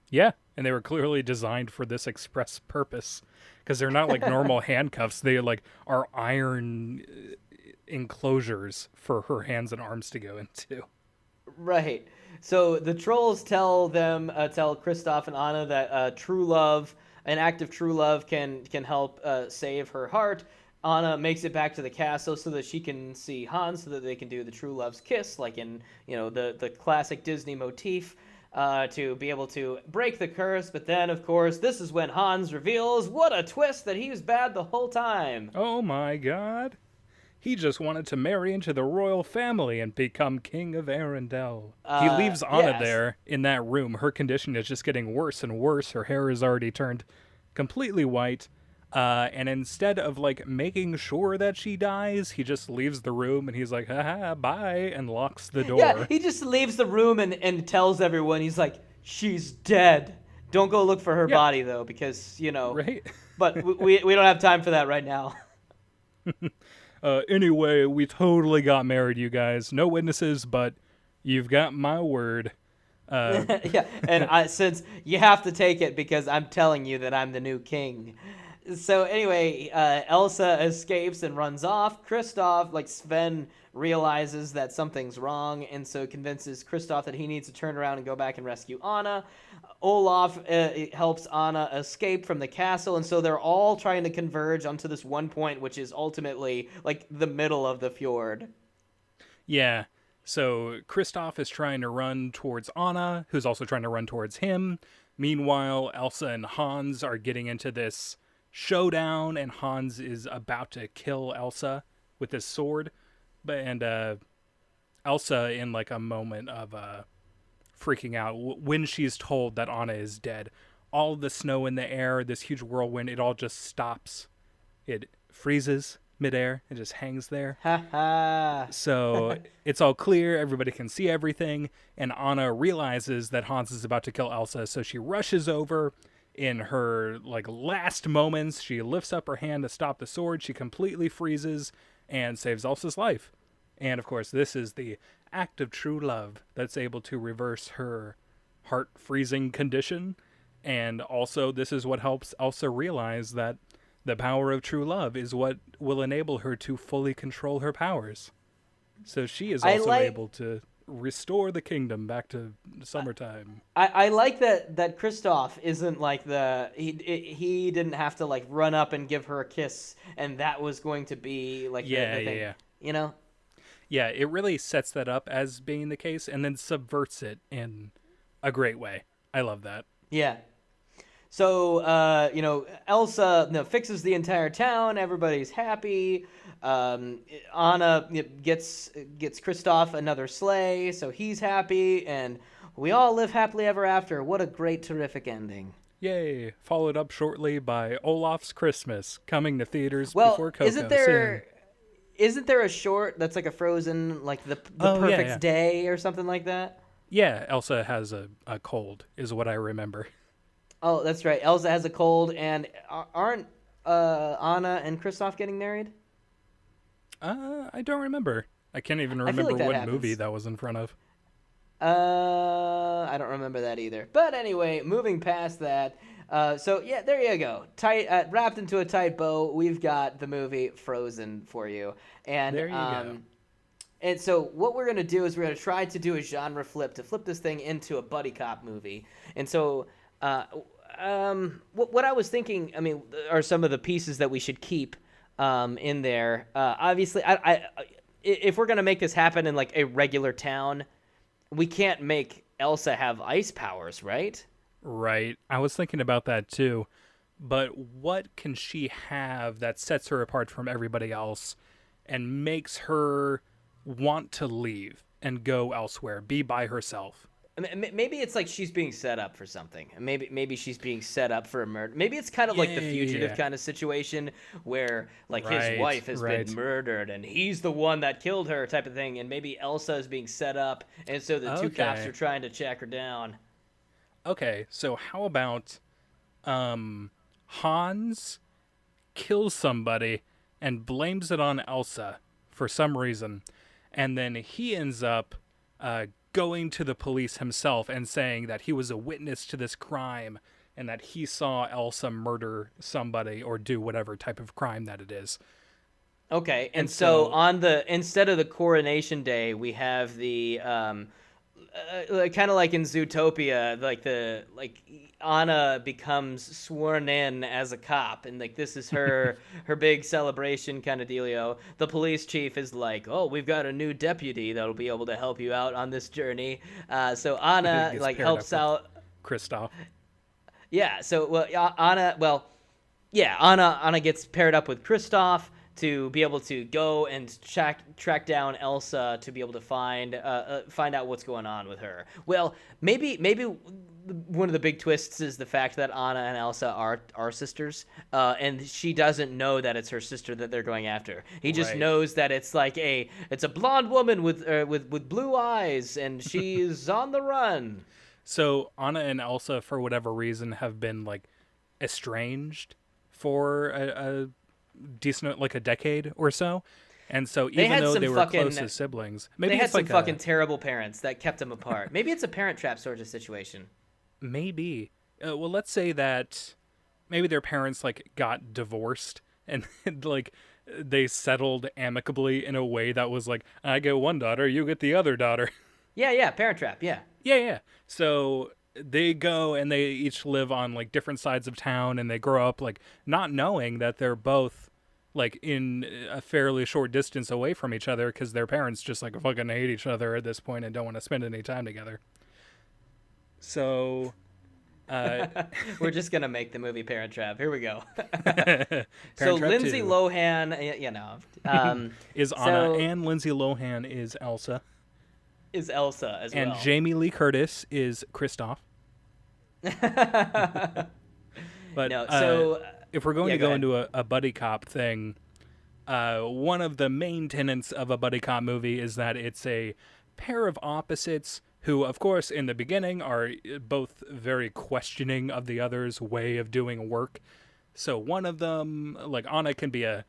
Yeah, and they were clearly designed for this express purpose, because they're not like normal handcuffs. They like are iron enclosures for her hands and arms to go into. Right. So the trolls tell Kristoff and Anna that true love, an act of true love, can help save her heart. Anna makes it back to the castle so that she can see Hans, so that they can do the true love's kiss, like in the classic Disney motif, to be able to break the curse. But then, of course, this is when Hans reveals, what a twist, that he was bad the whole time. Oh my God. He just wanted to marry into the royal family and become king of Arendelle. He leaves Anna there in that room. Her condition is just getting worse and worse. Her hair has already turned completely white. And instead of like making sure that she dies, he just leaves the room and he's like, haha, bye, and locks the door. Yeah, he just leaves the room and tells everyone, he's like, she's dead. Don't go look for her body, though, because, Right? But we don't have time for that right now. Anyway, we totally got married, you guys. No witnesses, but you've got my word. Yeah, and since you have to take it because I'm telling you that I'm the new king. So anyway, Elsa escapes and runs off. Kristoff, like Sven, realizes that something's wrong, and so convinces Kristoff that he needs to turn around and go back and rescue Anna. Olaf helps Anna escape from the castle, and so they're all trying to converge onto this one point, which is ultimately like the middle of the fjord. Yeah. So Kristoff is trying to run towards Anna, who's also trying to run towards him. Meanwhile, Elsa and Hans are getting into this showdown, and Hans is about to kill Elsa with his sword. And Elsa, in like a moment of freaking out, when she's told that Anna is dead, all the snow in the air, this huge whirlwind, it all just stops. It freezes midair. It just hangs there. Ha ha. So it's all clear. Everybody can see everything. And Anna realizes that Hans is about to kill Elsa. So she rushes over in her like last moments. She lifts up her hand to stop the sword. She completely freezes and saves Elsa's life. And of course, this is the act of true love that's able to reverse her heart freezing condition. And also, this is what helps Elsa realize that the power of true love is what will enable her to fully control her powers. So she is also able to restore the kingdom back to summertime. I like that Kristoff isn't like he didn't have to like run up and give her a kiss, and that was going to be like the thing. Yeah. You know? Yeah, it really sets that up as being the case and then subverts it in a great way. I love that. Yeah. So, Elsa fixes the entire town. Everybody's happy. Anna gets Kristoff another sleigh, so he's happy, and we all live happily ever after. What a great, terrific ending. Yay! Followed up shortly by Olaf's Christmas, coming to theaters before Coco. Isn't there a short that's like a Frozen, like the perfect day or something like that? Yeah, Elsa has a cold, is what I remember. Oh, that's right. Elsa has a cold, and aren't Anna and Kristoff getting married? I don't remember. I can't even remember what movie that was in front of. I don't remember that either. But anyway, moving past that. So yeah, there you go. Tight, wrapped into a tight bow. We've got the movie Frozen for you. And there you go. And so what we're gonna do is we're gonna try to do a genre flip to flip this thing into a buddy cop movie. And so. What I was thinking, I mean, are some of the pieces that we should keep in there. Obviously, if we're gonna make this happen in like a regular town, we can't make Elsa have ice powers, right? Right. I was thinking about that too. But what can she have that sets her apart from everybody else and makes her want to leave and go elsewhere, be by herself? Maybe it's like she's being set up for something. Maybe she's being set up for a murder. Maybe it's kind of like the fugitive kind of situation where like his wife has been murdered and he's the one that killed her type of thing. And maybe Elsa is being set up, and so the two cops are trying to track her down. Okay, so how about Hans kills somebody and blames it on Elsa for some reason, and then he ends up going to the police himself and saying that he was a witness to this crime and that he saw Elsa murder somebody or do whatever type of crime that it is. Okay, and so on instead of the coronation day, we have the kind of like in Zootopia, like Anna becomes sworn in as a cop, and like this is her big celebration kind of dealio. The police chief is like, "Oh, we've got a new deputy that'll be able to help you out on this journey." So Anna like helps out Kristoff. Yeah. So Anna gets paired up with Kristoff to be able to go and track down Elsa to be able to find out what's going on with her. Well, maybe one of the big twists is the fact that Anna and Elsa are sisters, and she doesn't know that it's her sister that they're going after. He just knows that it's like it's a blonde woman with blue eyes, and she's on the run. So Anna and Elsa, for whatever reason, have been like estranged for a decent like a decade or so, and so even though they were close as siblings, maybe they had it's some like fucking terrible parents that kept them apart. Maybe it's a Parent Trap sort of situation. Maybe. Well, let's say that maybe their parents like got divorced and like they settled amicably in a way that was like, I get one daughter, you get the other daughter. Yeah, Parent Trap. Yeah. So they go and they each live on like different sides of town, and they grow up like not knowing that they're both like in a fairly short distance away from each other because their parents just like fucking hate each other at this point and don't want to spend any time together. So, uh, We're just gonna make the movie Parent Trap. Here we go. Parent So Trap Lindsay 2 Lohan, is Anna, so and Lindsay Lohan is Elsa, is Elsa as and well. Jamie Lee Curtis is Kristoff. But No, so if we're going yeah, to go go ahead. into a buddy cop thing, one of the main tenets of a buddy cop movie is that it's a pair of opposites who, of course, in the beginning are both very questioning of the other's way of doing work. So one of them, like Anna, can be a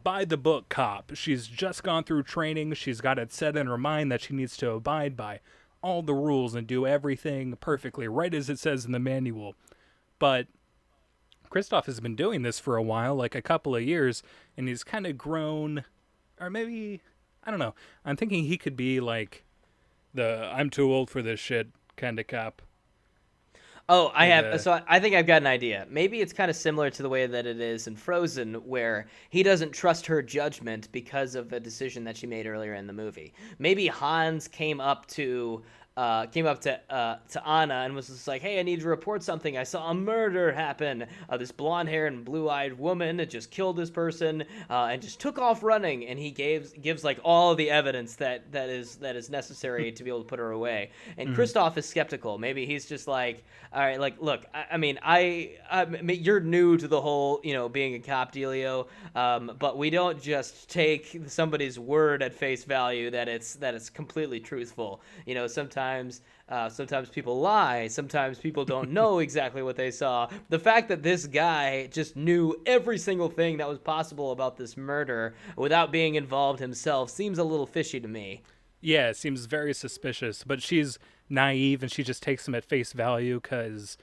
by the book cop. She's just gone through training. She's got it set in her mind that she needs to abide by all the rules and do everything perfectly, right as it says in the manual. But Kristoff has been doing this for a while, like a couple of years, and he's kind of grown, or maybe, I don't know. I'm thinking he could be like the I'm too old for this shit kind of cop. Oh, I And, have. So I think I've got an idea. Maybe it's kind of similar to the way that it is in Frozen, where he doesn't trust her judgment because of a decision that she made earlier in the movie. Maybe Hans came up to Anna and was just like, "Hey, I need to report something. I saw a murder happen. This blonde-haired and blue-eyed woman that just killed this person and just took off running." And he gives like all of the evidence that is necessary to be able to put her away. And Kristoff is skeptical. Maybe he's just like, "All right, like, look, you're new to the whole, being a cop dealio, but we don't just take somebody's word at face value that it's completely truthful. Sometimes people lie. Sometimes people don't know exactly what they saw. The fact that this guy just knew every single thing that was possible about this murder without being involved himself seems a little fishy to me." Yeah, it seems very suspicious, but she's naive and she just takes him at face value because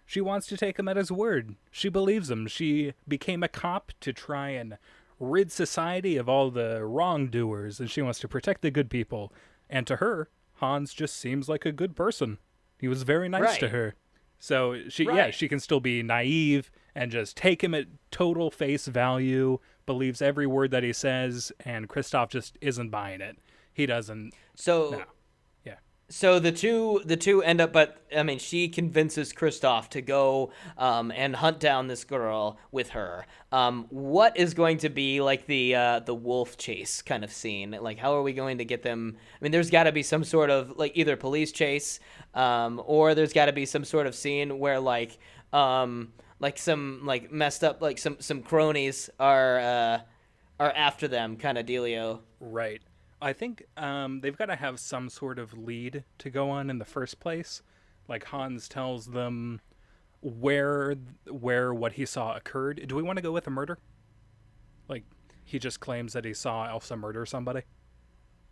she wants to take him at his word. She believes him. She became a cop to try and rid society of all the wrongdoers, and she wants to protect the good people. And to her, Hans just seems like a good person. He was very nice to Right. her. So Right. she can still be naive and just take him at total face value, believes every word that he says, and Kristoff just isn't buying it. He doesn't. So No. Yeah. So the two end up, but I mean, she convinces Kristoff to go and hunt down this girl with her. What is going to be like the wolf chase kind of scene? Like, how are we going to get them? I mean, there's got to be some sort of like either police chase, or there's got to be some sort of scene where like some like messed up like some cronies are after them kind of dealio. Right. I think they've got to have some sort of lead to go on in the first place. Like Hans tells them where what he saw occurred. Do we want to go with a murder? Like he just claims that he saw Elsa murder somebody.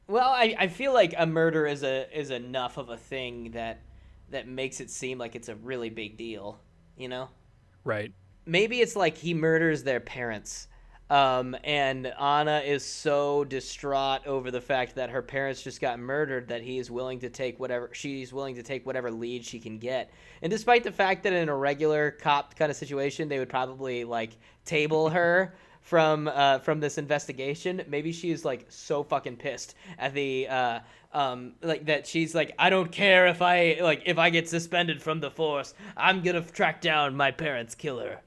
Well, I feel like a murder is enough of a thing that makes it seem like it's a really big deal, you know? Right. Maybe it's like he murders their parents. And Anna is so distraught over the fact that her parents just got murdered that she's willing to take whatever lead she can get. And despite the fact that in a regular cop kind of situation, they would probably like table her from this investigation, maybe she's like so fucking pissed at the like that she's like, "I don't care if I get suspended from the force. I'm gonna track down my parents' killer."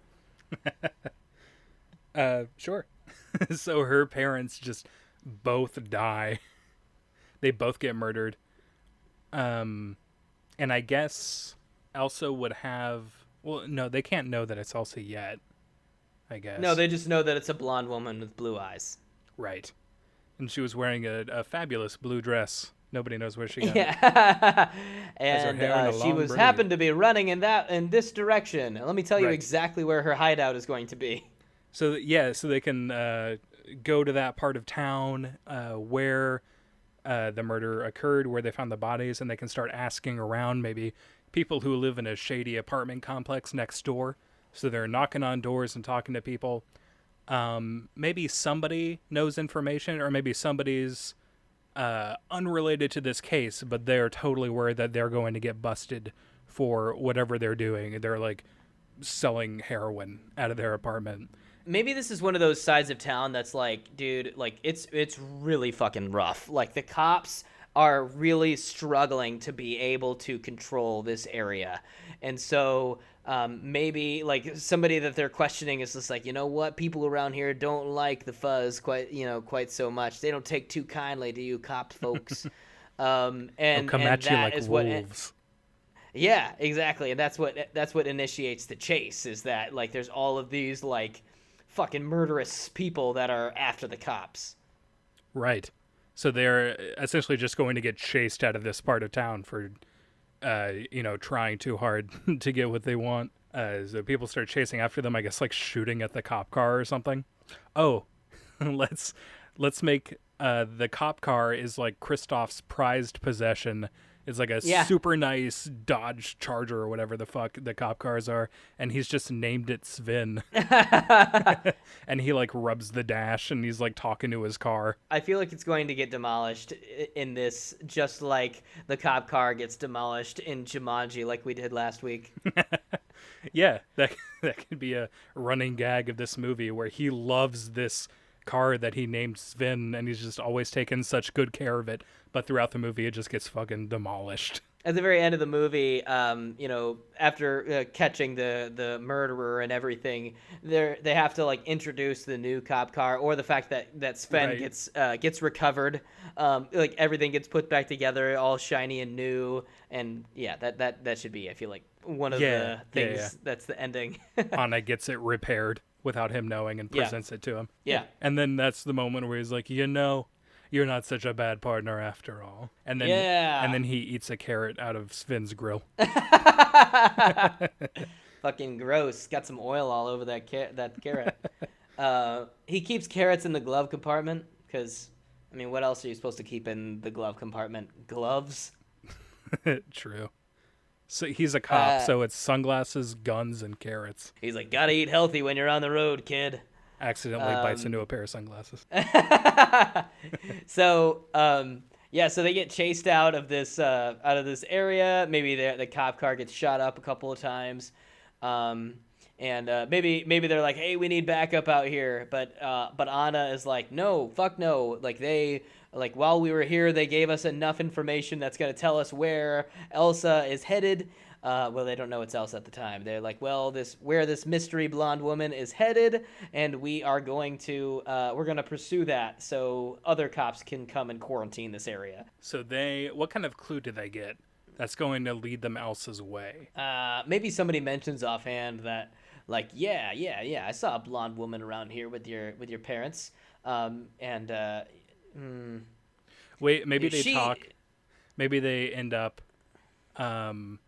Sure. So her parents just both die. They both get murdered. And I guess Elsa would have. Well, no, they can't know that it's Elsa yet. I guess. No, they just know that it's a blonde woman with blue eyes. Right. And she was wearing a fabulous blue dress. Nobody knows where she got it. Yeah, Has her and hair in a she long was braid. happened to be running in this direction. Let me tell you Right. exactly where her hideout is going to be. So so they can go to that part of town where the murder occurred, where they found the bodies, and they can start asking around, maybe people who live in a shady apartment complex next door. So they're knocking on doors and talking to people. Maybe somebody knows information, or maybe somebody's unrelated to this case, but they're totally worried that they're going to get busted for whatever they're doing. They're like selling heroin out of their apartment. maybe this is one of those sides of town that's like, dude, like it's really fucking rough. Like the cops are really struggling to be able to control this area, and so maybe like somebody that they're questioning is just like, you know what, people around here don't like the fuzz quite so much. They don't take too kindly to you cop folks, They'll come and at you that like is what. wolves. Yeah, exactly. And that's what initiates the chase, is that like there's all of these like fucking murderous people that are after the cops. Right. So they're essentially just going to get chased out of this part of town for, trying too hard to get what they want. So people start chasing after them, I guess, like shooting at the cop car or something. Oh, let's make the cop car is like Kristoff's prized possession. It's like a Yeah. super nice Dodge Charger or whatever the fuck the cop cars are, and he's just named it Sven. And he like rubs the dash and he's like talking to his car. I feel like it's going to get demolished in this, just like the cop car gets demolished in Jumanji, like we did last week. Yeah, that could be a running gag of this movie where he loves this car that he named Sven and he's just always taken such good care of it, but throughout the movie it just gets fucking demolished. At the very end of the movie, after catching the murderer and everything, they have to like introduce the new cop car, or the fact that Sven Right. gets recovered, like everything gets put back together, all shiny and new, and yeah, that should be, I feel like, one of the things that's the ending. Anna gets it repaired without him knowing and Yeah. presents it to him. Yeah. And then that's the moment where he's like, you're not such a bad partner after all. And then Yeah. and then he eats a carrot out of Sven's grill. Fucking gross. Got some oil all over that carrot. He keeps carrots in the glove compartment because, I mean, what else are you supposed to keep in the glove compartment? Gloves? True. So he's a cop, so it's sunglasses, guns, and carrots. He's like, gotta eat healthy when you're on the road, kid. Accidentally bites into a pair of sunglasses. So, so they get chased out of this area. Maybe the cop car gets shot up a couple of times, and maybe they're like, hey, we need backup out here. But Anna is like, no, fuck no. Like while we were here, they gave us enough information that's gonna tell us where Elsa is headed. Well, they don't know it's Elsa at the time. They're like, well, where this mystery blonde woman is headed, and we're going to pursue that so other cops can come and quarantine this area. So what kind of clue do they get that's going to lead them Elsa's way? Maybe somebody mentions offhand that, like, yeah, I saw a blonde woman around here with your parents, Wait, maybe they she- talk. Maybe they end up. No.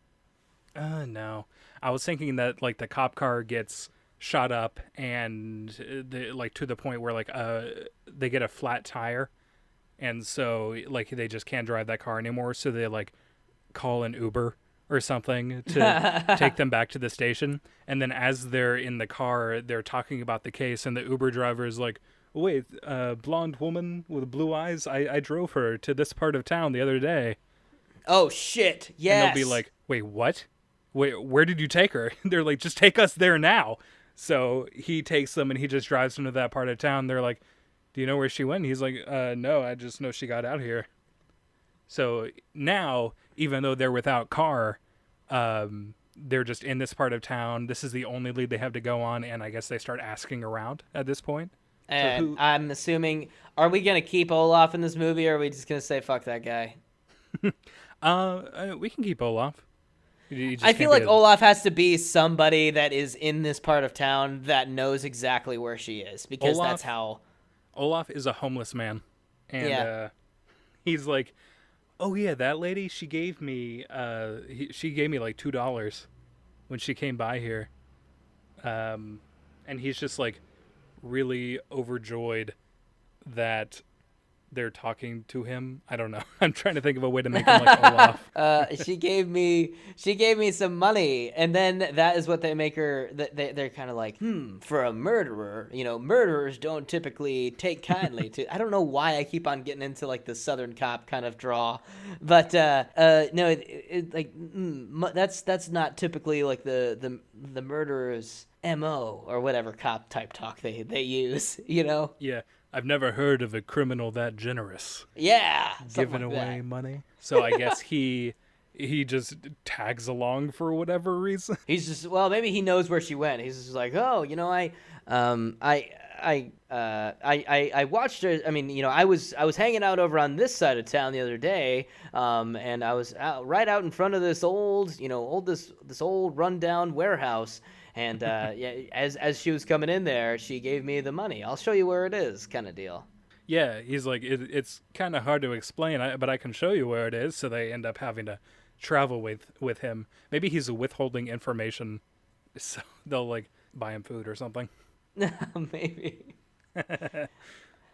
I was thinking that like the cop car gets shot up and to the point where like they get a flat tire, and so like they just can't drive that car anymore. So they like call an Uber or something to take them back to the station. And then as they're in the car, they're talking about the case, and the Uber driver is like, wait, blonde woman with blue eyes, I drove her to this part of town the other day. Oh shit! Yes. And they'll be like, wait, what? Wait, where did you take her? They're like, just take us there now. So he takes them and he just drives them to that part of town. They're like, do you know where she went? And he's like, no, I just know she got out here. So now, even though they're without car, they're just in this part of town. This is the only lead they have to go on, and I guess they start asking around at this point. And I'm assuming, are we gonna keep Olaf in this movie, or are we just gonna say fuck that guy? We can keep Olaf. I feel like Olaf has to be somebody that is in this part of town that knows exactly where she is, because that's how. Olaf is a homeless man, and Yeah. he's like, "Oh yeah, that lady. She gave me she gave me like $2 when she came by here," and he's just like really overjoyed that they're talking to him. I don't know. I'm trying to think of a way to make him like Olaf. She gave me some money, and then that is what they make her. They're kind of like, for a murderer, murderers don't typically take kindly to. I don't know why I keep on getting into like the Southern cop kind of draw, but no, that's not typically like the murderer's MO or whatever cop type talk they use. Yeah, I've never heard of a criminal that generous Yeah, giving something like away that. money. So I guess he just tags along for whatever reason. He's just maybe he knows where she went. He's just like, oh, I watched her. I mean, I was hanging out over on this side of town the other day, and I was right out in front of this this old rundown warehouse. And yeah, as she was coming in there, she gave me the money. I'll show you where it is, kind of deal. Yeah, he's like, it's kind of hard to explain, but I can show you where it is. So they end up having to travel with him. Maybe he's withholding information, so they'll like buy him food or something. Maybe.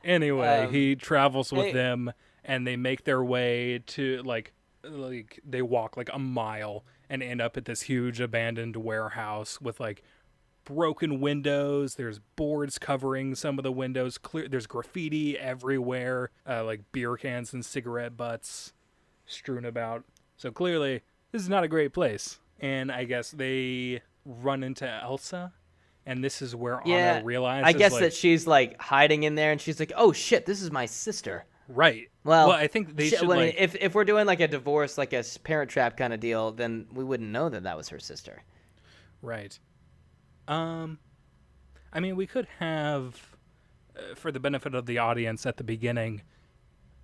Anyway, he travels with Hey, them, and they make their way to like they walk like a mile and end up at this huge abandoned warehouse with like broken windows. There's boards covering some of the windows. There's graffiti everywhere, like beer cans and cigarette butts strewn about. So clearly, this is not a great place. And I guess they run into Elsa, and this is where Anna yeah, I realizes, guess like, that she's like hiding in there, and she's like, "Oh shit, this is my sister." right. Well, Well, I think they should like, if we're doing like a divorce, like a Parent Trap kind of deal, then we wouldn't know that was her sister. right. I mean, we could have, for the benefit of the audience at the beginning,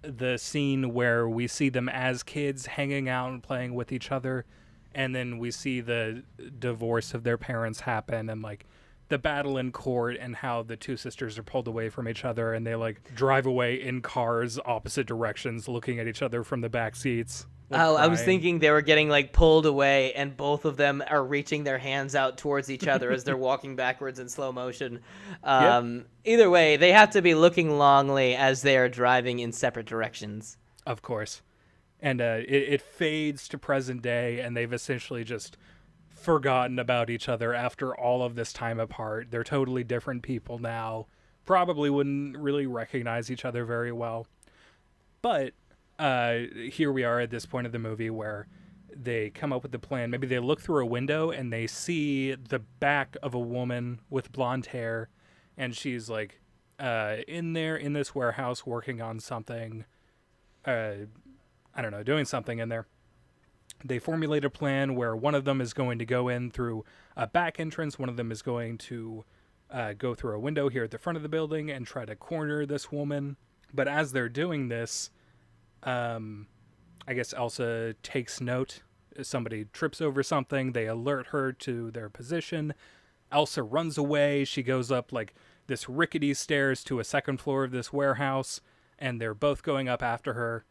the scene where we see them as kids hanging out and playing with each other, and then we see the divorce of their parents happen, and like the battle in court, and how the two sisters are pulled away from each other, and they like drive away in cars opposite directions, looking at each other from the back seats, like Oh, I was crying. thinking they were getting like pulled away, and both of them are reaching their hands out towards each other as they're walking backwards in slow motion. Yeah, Either way, they have to be looking longly as they are driving in separate directions. of course. And it fades to present day, and they've essentially just forgotten about each other after all of this time apart. They're totally different people now. Probably wouldn't really recognize each other very well. But here we are at this point of the movie where they come up with the plan. Maybe they look through a window and they see the back of a woman with blonde hair, and she's like in there in this warehouse working on something. I don't know, doing something in there. They formulate a plan where one of them is going to go in through a back entrance, one of them is going to go through a window here at the front of the building and try to corner this woman. But as they're doing this, I guess Elsa takes note. Somebody trips over something. They alert her to their position. Elsa runs away. She goes up like this rickety stairs to a second floor of this warehouse, and they're both going up after her.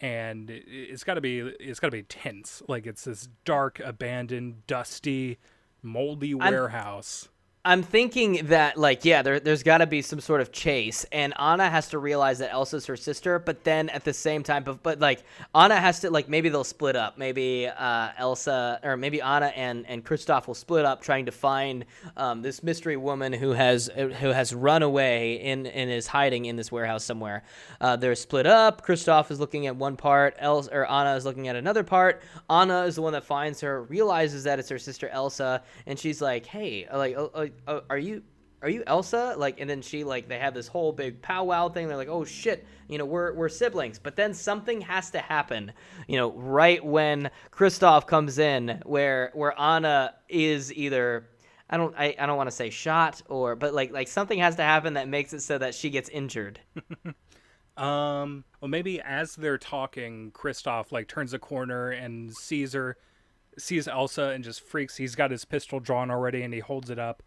And it's got to be tense. Like it's this dark, abandoned, dusty, moldy I'm warehouse. I'm thinking that, like, yeah, there's got to be some sort of chase, and Anna has to realize that Elsa's her sister, but then at the same time, but like, Anna has to, like, maybe they'll split up. Maybe Elsa, or maybe Anna and Kristoff will split up trying to find this mystery woman who has run away and is hiding in this warehouse somewhere. They're split up. Kristoff is looking at one part, or Anna is looking at another part. Anna is the one that finds her, realizes that it's her sister Elsa, and she's like, hey, like, are you Elsa? Like, and then she, like, they have this whole big powwow thing. They're like, oh shit, we're siblings. But then something has to happen, right when Kristoff comes in, where Anna is either, I don't want to say shot, but like something has to happen that makes it so that she gets injured. Well, maybe as they're talking, Kristoff like turns a corner and sees Elsa and just freaks. He's got his pistol drawn already and he holds it up.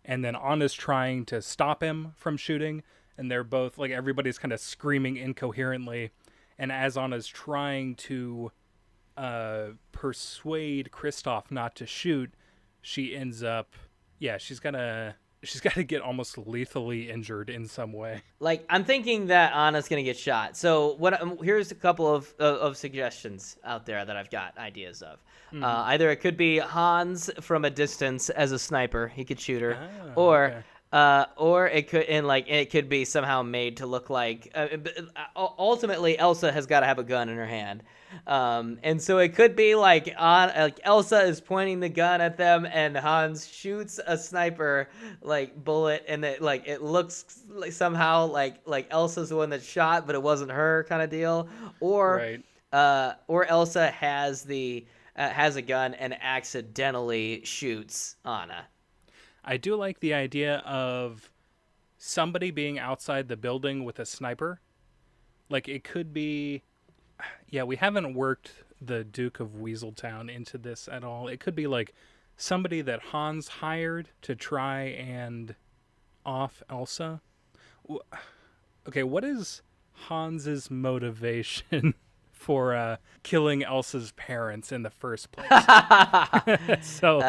And then Anna's trying to stop him from shooting, and they're both, like, everybody's kind of screaming incoherently. And as Anna's trying to persuade Kristoff not to shoot, she ends up, yeah, she's gonna she's got to get almost lethally injured in some way. Like, I'm thinking that Anna's gonna get shot. So what? Here's a couple of suggestions out there that I've got ideas of. Either it could be Hans from a distance as a sniper; he could shoot her, or Okay. or it could be somehow made to look like. Ultimately, Elsa has got to have a gun in her hand, and so it could be like Elsa is pointing the gun at them, and Hans shoots a sniper like bullet, and it looks like somehow like Elsa's the one that shot, but it wasn't her kind of deal, Right. or Elsa has a gun and accidentally shoots Anna. I do like the idea of somebody being outside the building with a sniper. Like, it could be. Yeah, we haven't worked the Duke of Weaseltown into this at all. It could be like somebody that Hans hired to try and off Elsa. Okay, what is Hans's motivation for killing Elsa's parents in the first place? So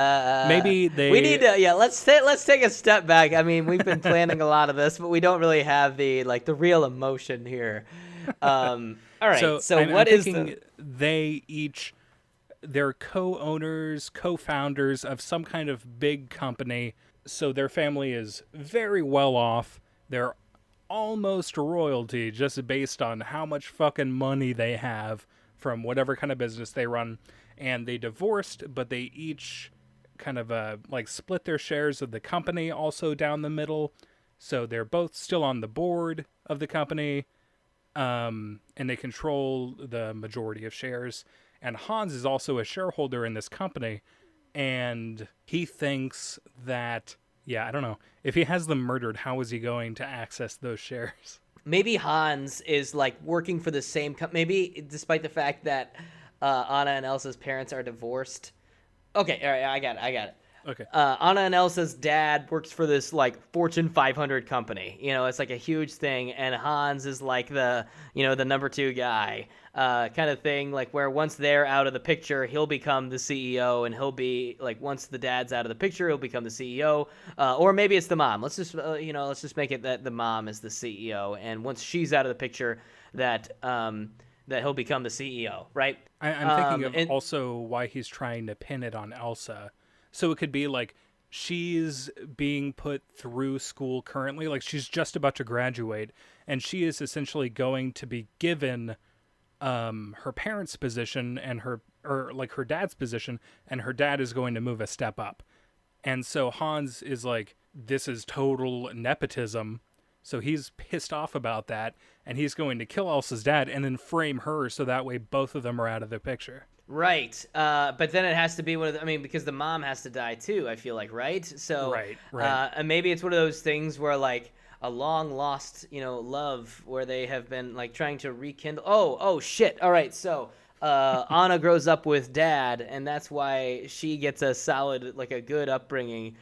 maybe they. We need to let's take a step back. I mean, we've been planning a lot of this, but we don't really have the real emotion here. All right. So what I'm is thinking they each they're co-owners, co-founders of some kind of big company. So their family is very well off. They're almost royalty just based on how much fucking money they have from whatever kind of business they run. And they divorced, but they each kind of split their shares of the company also down the middle. So they're both still on the board of the company, and they control the majority of shares. And Hans is also a shareholder in this company, and he thinks that, yeah, I don't know. If he has them murdered, how is he going to access those shares? maybe Hans is like working for the same maybe despite the fact that Anna and Elsa's parents are divorced. Okay, all right, I got it. Okay. Anna and Elsa's dad works for this like Fortune 500 company. You know, it's like a huge thing, and Hans is like the number two guy, kind of thing. Like where once they're out of the picture, he'll become the CEO, and he'll be like once the dad's out of the picture, he'll become the CEO. Or maybe it's the mom. Let's just make it that the mom is the CEO, and once she's out of the picture, that he'll become the CEO, right? I'm thinking of also why he's trying to pin it on Elsa. So it could be like she's being put through school currently, like she's just about to graduate, and she is essentially going to be given her parents' position and her dad's position, and her dad is going to move a step up. And so Hans is like, this is total nepotism. So he's pissed off about that, and he's going to kill Elsa's dad and then frame her so that way both of them are out of the picture. Right, but then it has to be because the mom has to die too. I feel like, right? So, Right. And maybe it's one of those things where like a long lost, love where they have been like trying to rekindle. Oh, shit! All right, so Anna grows up with dad, and that's why she gets a solid, like a good upbringing.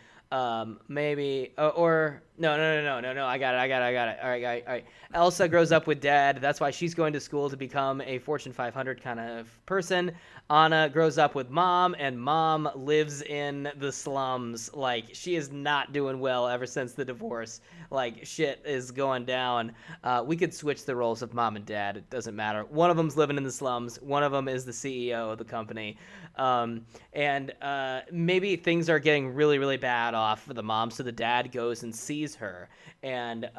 Maybe or no. I got it. All right. Elsa grows up with dad. That's why she's going to school to become a Fortune 500 kind of person. Anna grows up with mom, and mom lives in the slums. Like, she is not doing well ever since the divorce. Like, shit is going down. We could switch the roles of mom and dad. It doesn't matter. One of them's living in the slums. One of them is the CEO of the company. And maybe things are getting really, really bad off for the mom, so the dad goes and sees her and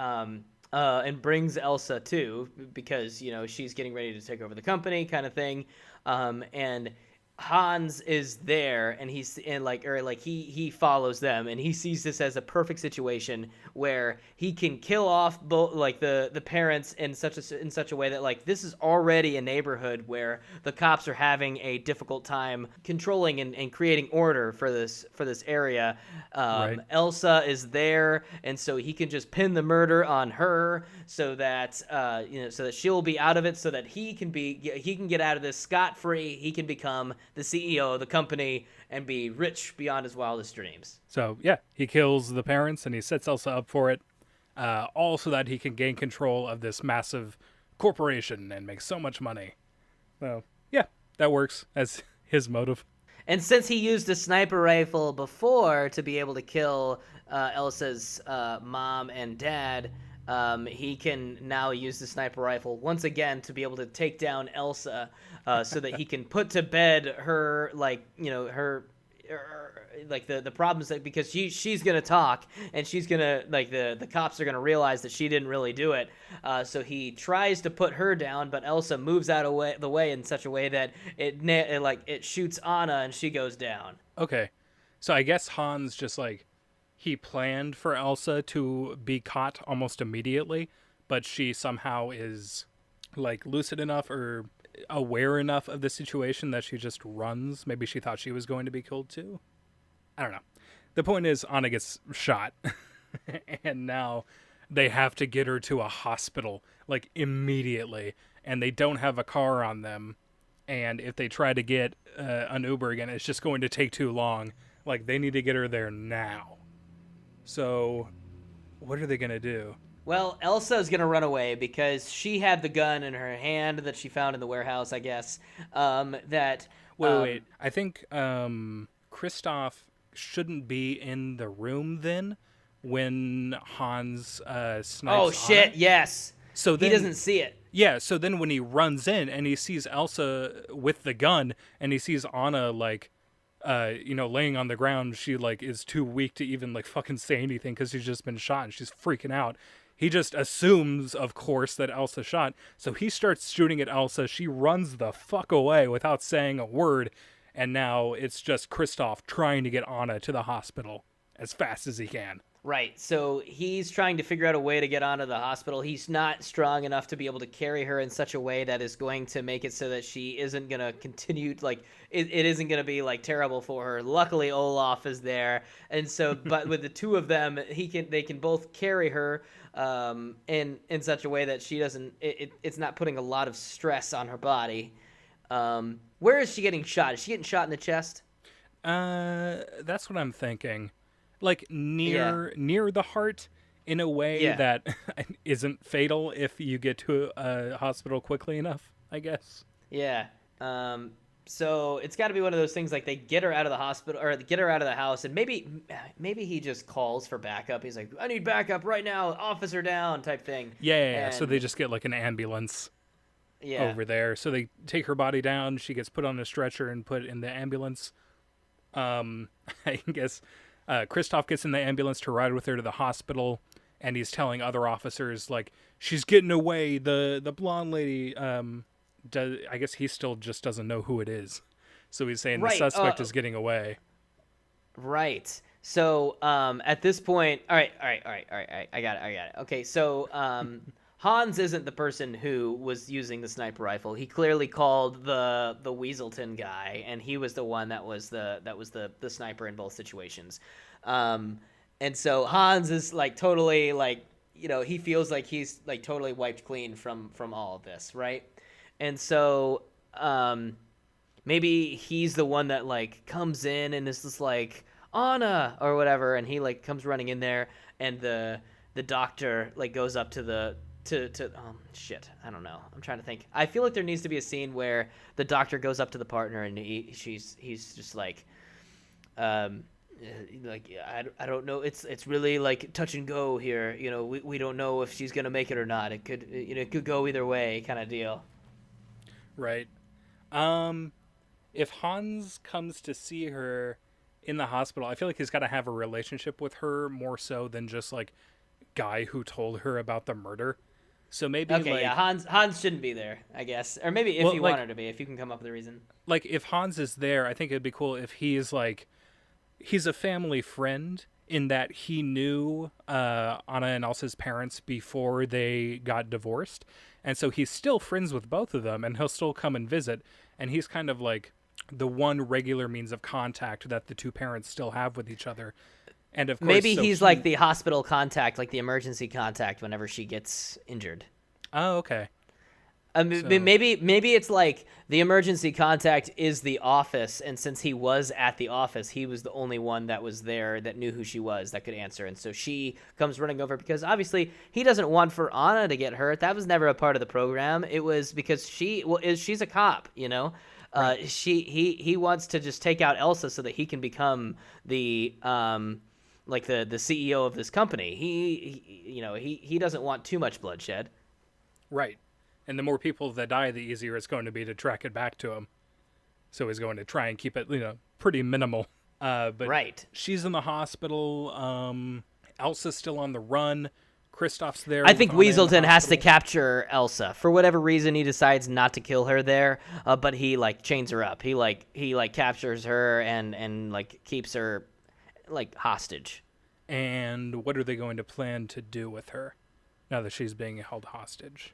brings Elsa too, because she's getting ready to take over the company, kind of thing. And Hans is there, and he follows them, and he sees this as a perfect situation where he can kill off both like the parents in such a way that like this is already a neighborhood where the cops are having a difficult time controlling and creating order for this area. Right. Elsa is there, and so he can just pin the murder on her so that so that she'll be out of it, so that he can get out of this scot-free. He can become the CEO of the company and be rich beyond his wildest dreams. So, yeah, he kills the parents and he sets Elsa up for it, all so that he can gain control of this massive corporation and make so much money. So, yeah, that works as his motive. And since he used a sniper rifle before to be able to kill Elsa's mom and dad, he can now use the sniper rifle once again to be able to take down Elsa, so that he can put to bed her, like, like the problems, that because she's gonna talk, and she's gonna, like, the cops are gonna realize that she didn't really do it. So he tries to put her down, but Elsa moves out of the way in such a way that it shoots Anna and she goes down. Okay. So I guess Hans just like he planned for Elsa to be caught almost immediately, but she somehow is like lucid enough or aware enough of the situation that she just runs. Maybe she thought she was going to be killed too. I don't know. The point is Anna gets shot and now they have to get her to a hospital like immediately, and they don't have a car on them. And if they try to get an Uber again, it's just going to take too long. Like, they need to get her there now. So, what are they going to do? Well, Elsa's gonna run away because she had the gun in her hand that she found in the warehouse, I guess. Wait. I think Kristoff shouldn't be in the room then when Hans snipes Oh shit! Anna. Yes. So then, he doesn't see it. Yeah, so then when he runs in and he sees Elsa with the gun and he sees Anna like laying on the ground, she like is too weak to even like fucking say anything because she's just been shot and she's freaking out. He just assumes, of course, that Elsa shot. So he starts shooting at Elsa. She runs the fuck away without saying a word. And now it's just Kristoff trying to get Anna to the hospital as fast as he can. Right. So he's trying to figure out a way to get onto the hospital. He's not strong enough to be able to carry her in such a way that is going to make it so that she isn't going to continue, like, it isn't going to be, like, terrible for her. Luckily, Olaf is there. And so, but with the two of them, they can both carry her in such a way that she doesn't, it's not putting a lot of stress on her body. Where is she getting shot? Is she getting shot in the chest? That's what I'm thinking. Like near the heart, in a way that isn't fatal if you get to a hospital quickly enough, I guess. Yeah. So it's got to be one of those things, like they get her out of the hospital or get her out of the house, and maybe he just calls for backup. He's like, "I need backup right now, officer down," type thing. Yeah. So they just get like an ambulance over there. So they take her body down. She gets put on a stretcher and put in the ambulance. I guess. Kristoff gets in the ambulance to ride with her to the hospital, and he's telling other officers, like, she's getting away. The blonde lady, I guess he still just doesn't know who it is. So he's saying the suspect is getting away. Right. So at this point, all right. I got it. Okay, so Hans isn't the person who was using the sniper rifle. He clearly called the Weaselton guy, and he was the one that was the sniper in both situations. And so Hans is like totally like, he feels like he's like totally wiped clean from all of this, right? And so maybe he's the one that like comes in and is just like, Anna or whatever, and he like comes running in there, and the doctor like goes up to shit, I don't know. I'm trying to think. I feel like there needs to be a scene where the doctor goes up to the partner and he's just like, like, I don't know. It's really like touch and go here. We don't know if she's gonna make it or not. It could, it could go either way, kind of deal. Right. If Hans comes to see her in the hospital, I feel like he's got to have a relationship with her more so than just like guy who told her about the murder. So maybe Hans shouldn't be there, I guess, or maybe if you want her to be, if you can come up with a reason. Like if Hans is there, I think it'd be cool if he's a family friend in that he knew Anna and Elsa's parents before they got divorced, and so he's still friends with both of them, and he'll still come and visit, and he's kind of like the one regular means of contact that the two parents still have with each other. And of course, maybe he's like the hospital contact, like the emergency contact whenever she gets injured. Oh, okay. So Maybe it's like the emergency contact is the office, and since he was at the office, he was the only one that was there that knew who she was that could answer, and so she comes running over because obviously he doesn't want for Anna to get hurt. That was never a part of the program. It was because she's a cop, you know. right. He wants to just take out Elsa so that he can become the like the CEO of this company. He doesn't want too much bloodshed. Right. And the more people that die, the easier it's going to be to track it back to him. So he's going to try and keep it, pretty minimal. But Right. she's in the hospital. Elsa's still on the run. Kristoff's there. I with think Anna in the Weaselton has to hospital. capture Elsa. For whatever reason, he decides not to kill her there, but he like chains her up. He captures her and like keeps her like hostage. And what are they going to plan to do with her now that she's being held hostage?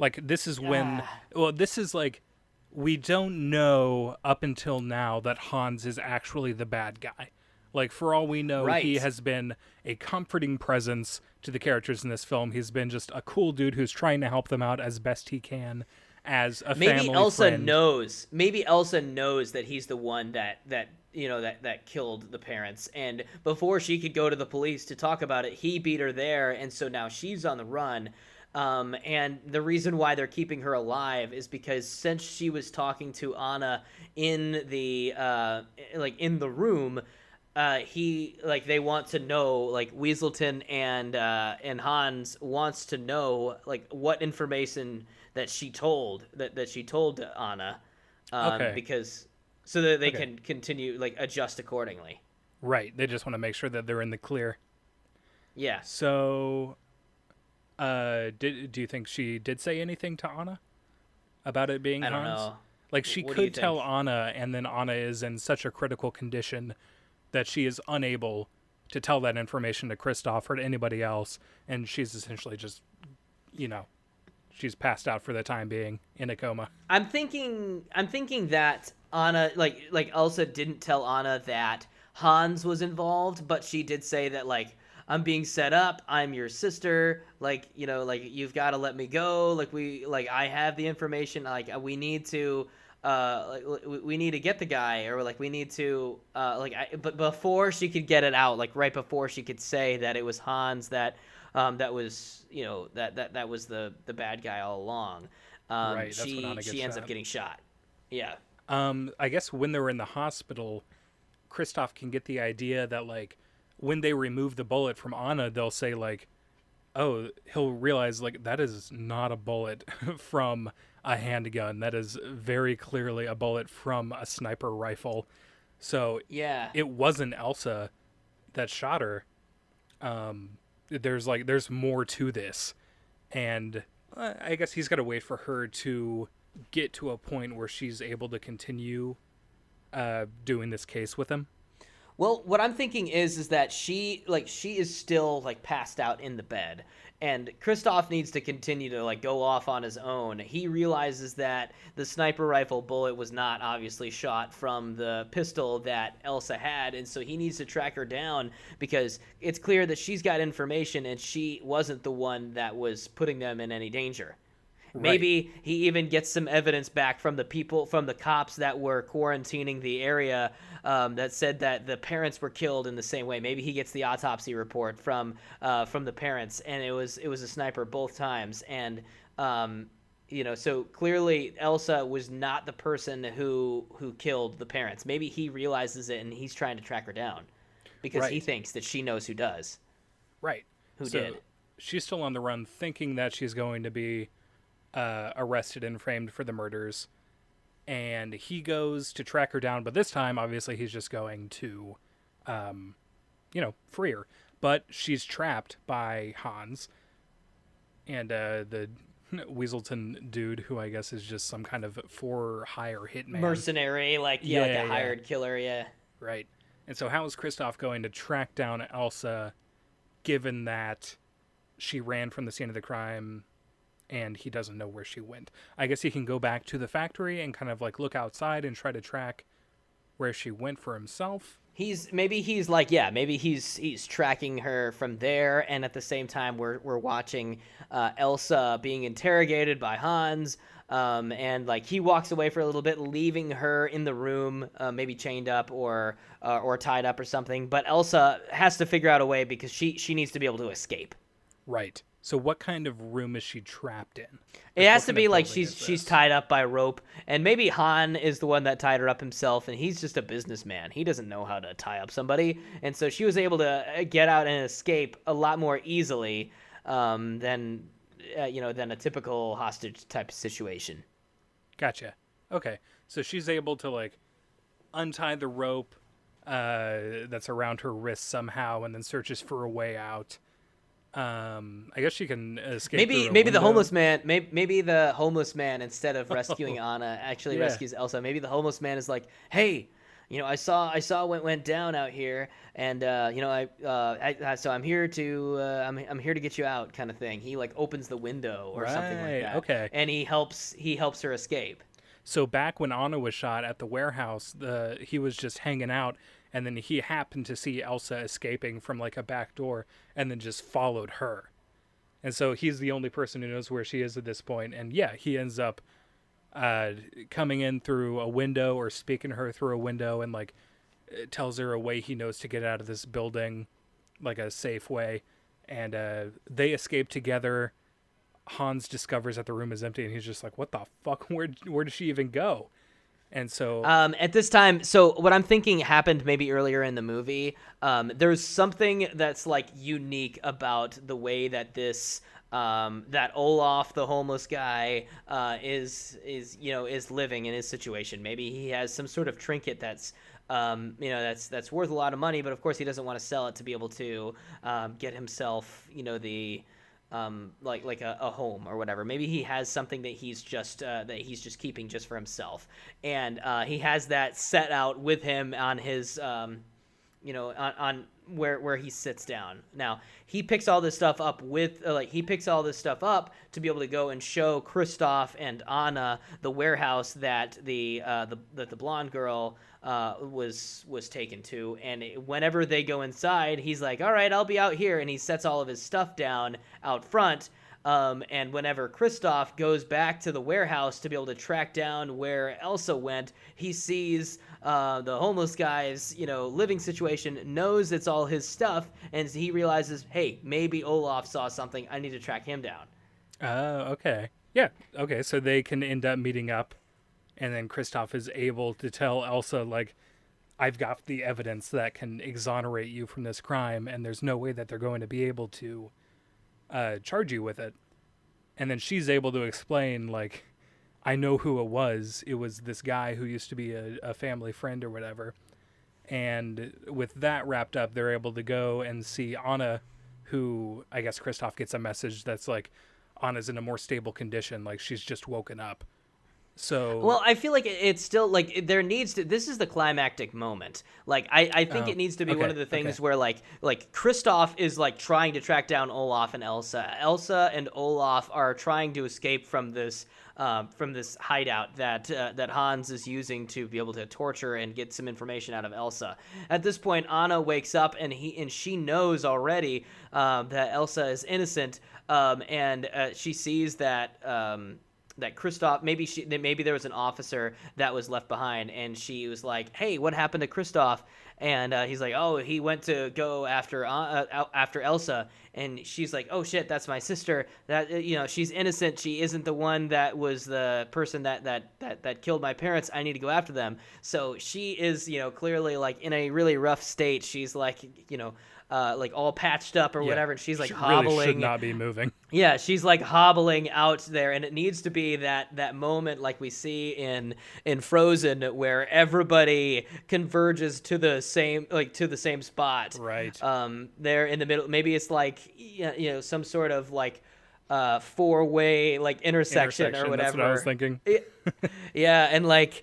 Like, this is when. Well, this is like. We don't know up until now that Hans is actually the bad guy. Like, for all we know, Right. he has been a comforting presence to the characters in this film. He's been just a cool dude who's trying to help them out as best he can as a Maybe family Elsa friend. knows. Maybe Elsa knows that he's the one that killed the parents. And before she could go to the police to talk about it, he beat her there, and so now she's on the run. And the reason why they're keeping her alive is because since she was talking to Anna in the in the room, they want to know, like Weaselton and Hans wants to know like what information that she told to Anna, Okay. because so that they Okay. can continue like adjust accordingly. Right. They just want to make sure that they're in the clear. Yeah. So, do you think she did say anything to Anna about it being I don't Hans? know. Like, she What do you could tell think? Anna, and then Anna is in such a critical condition that she is unable to tell that information to Kristoff or to anybody else, and she's essentially just, you know, she's passed out for the time being in a coma. I'm thinking that Anna, like Elsa didn't tell Anna that Hans was involved, but she did say that like I'm being set up. I'm your sister. Like like you've got to let me go. Like I have the information. Like we need to. We need to get the guy, or like we need to but before she could get it out, like right before she could say that it was Hans that was that was the bad guy all along. Right, that's when Anna She gets ends up shot. getting shot. Yeah. I guess when they were in the hospital, Kristoff can get the idea that, like, when they remove the bullet from Anna, they'll say, like, oh, he'll realize, like, that is not a bullet from a handgun. That is very clearly a bullet from a sniper rifle. So Yeah. it wasn't Elsa that shot her. There's more to this. And I guess he's got to wait for her to get to a point where she's able to continue doing this case with him. Well, what I'm thinking is that she is still like passed out in the bed, and Kristoff needs to continue to like go off on his own. He realizes that the sniper rifle bullet was not obviously shot from the pistol that Elsa had, and so he needs to track her down because it's clear that she's got information and she wasn't the one that was putting them in any danger. Right. Maybe he even gets some evidence back from the cops that were quarantining the area, that said that the parents were killed in the same way. Maybe he gets the autopsy report from the parents, and it was a sniper both times. And so clearly Elsa was not the person who killed the parents. Maybe he realizes it and he's trying to track her down because he Right. thinks that she knows who does. Right. Who So did. she's still on the run, thinking that she's going to be arrested and framed for the murders. And he goes to track her down, but this time, obviously, he's just going to, free her. But she's trapped by Hans and the Weaselton dude, who I guess is just some kind of for-hire hitman. Mercenary, like Yeah, like yeah, a yeah. hired killer, yeah. Right. And so how is Kristoff going to track down Elsa, given that she ran from the scene of the crime and he doesn't know where she went? I guess he can go back to the factory and kind of like look outside and try to track where she went for himself. he's like, yeah, maybe he's tracking her from there, and at the same time we're watching Elsa being interrogated by Hans, and like he walks away for a little bit, leaving her in the room, maybe chained up or tied up or something. But Elsa has to figure out a way because she needs to be able to escape. Right. So what kind of room is she trapped in? It Like, has what to kind be of like building she's is she's this? tied up by rope, and maybe Han is the one that tied her up himself, and he's just a businessman. He doesn't know how to tie up somebody, and so she was able to get out and escape a lot more easily than than a typical hostage type situation. Gotcha. Okay. So she's able to like untie the rope that's around her wrist somehow, and then searches for a way out. I guess she can escape through a Maybe the window. homeless man maybe the homeless man, instead of rescuing Anna, actually Yeah. rescues Elsa. Maybe the homeless man is like, hey, I saw what went down out here, and so I'm here to I'm here to get you out, kind of thing. He like opens the window or something like Right. that, Okay. and he helps her escape. So back when Anna was shot at the warehouse, he was just hanging out, and then he happened to see Elsa escaping from like a back door, and then just followed her. And so he's the only person who knows where she is at this point. And yeah, he ends up coming in through a window or speaking to her through a window, and like tells her a way he knows to get out of this building, like a safe way. And they escape together. Hans discovers that the room is empty, and he's just like, "What the fuck? Where did she even go?" And so, At this time, so what I'm thinking happened maybe earlier in the movie. There's something that's like unique about the way that this that Olaf, the homeless guy, is living in his situation. Maybe he has some sort of trinket that's worth a lot of money, but of course he doesn't want to sell it to be able to get himself the like a home or whatever. Maybe he has something that he's just keeping just for himself, and he has that set out with him on his on where he sits down. Now he picks all this stuff up to be able to go and show Kristoff and Anna the warehouse that the blonde girl was taken to. And whenever they go inside, he's like, all right, I'll be out here, and he sets all of his stuff down out front. And whenever Kristoff goes back to the warehouse to be able to track down where Elsa went, he sees the homeless guy's living situation, knows it's all his stuff, and he realizes, hey, maybe Olaf saw something. I need to track him down. okay, yeah, okay. So they can end up meeting up, and then Kristoff is able to tell Elsa, like, I've got the evidence that can exonerate you from this crime, and there's no way that they're going to be able to charge you with it. And then she's able to explain, like, I know who it was. It was this guy who used to be a family friend or whatever. And with that wrapped up, they're able to go and see Anna, who I guess Kristoff gets a message that's like, Anna's in a more stable condition, like she's just woken up. So Well, I feel like it's still like there needs to. This is the climactic moment. Like I think it needs to be one of the things where like Kristoff is like trying to track down Olaf and Elsa. Elsa and Olaf are trying to escape from this hideout that Hans is using to be able to torture and get some information out of Elsa. At this point, Anna wakes up and she knows already that Elsa is innocent, and she sees that Kristoff, maybe there was an officer that was left behind, and she was like, hey, what happened to Kristoff? And he's like, oh, he went to go after Elsa. And she's like, oh shit, that's my sister. That she's innocent. She isn't the one that was the person that killed my parents. I need to go after them. So she is clearly like in a really rough state. She's like like all patched up or whatever, and she's like she hobbling. really should not be moving. Yeah, she's like hobbling out there, and it needs to be that moment like we see in Frozen, where everybody converges to the same spot. Right. There in the middle. Maybe it's like some sort of like four-way like intersection or whatever. That's what I was thinking. Yeah, and like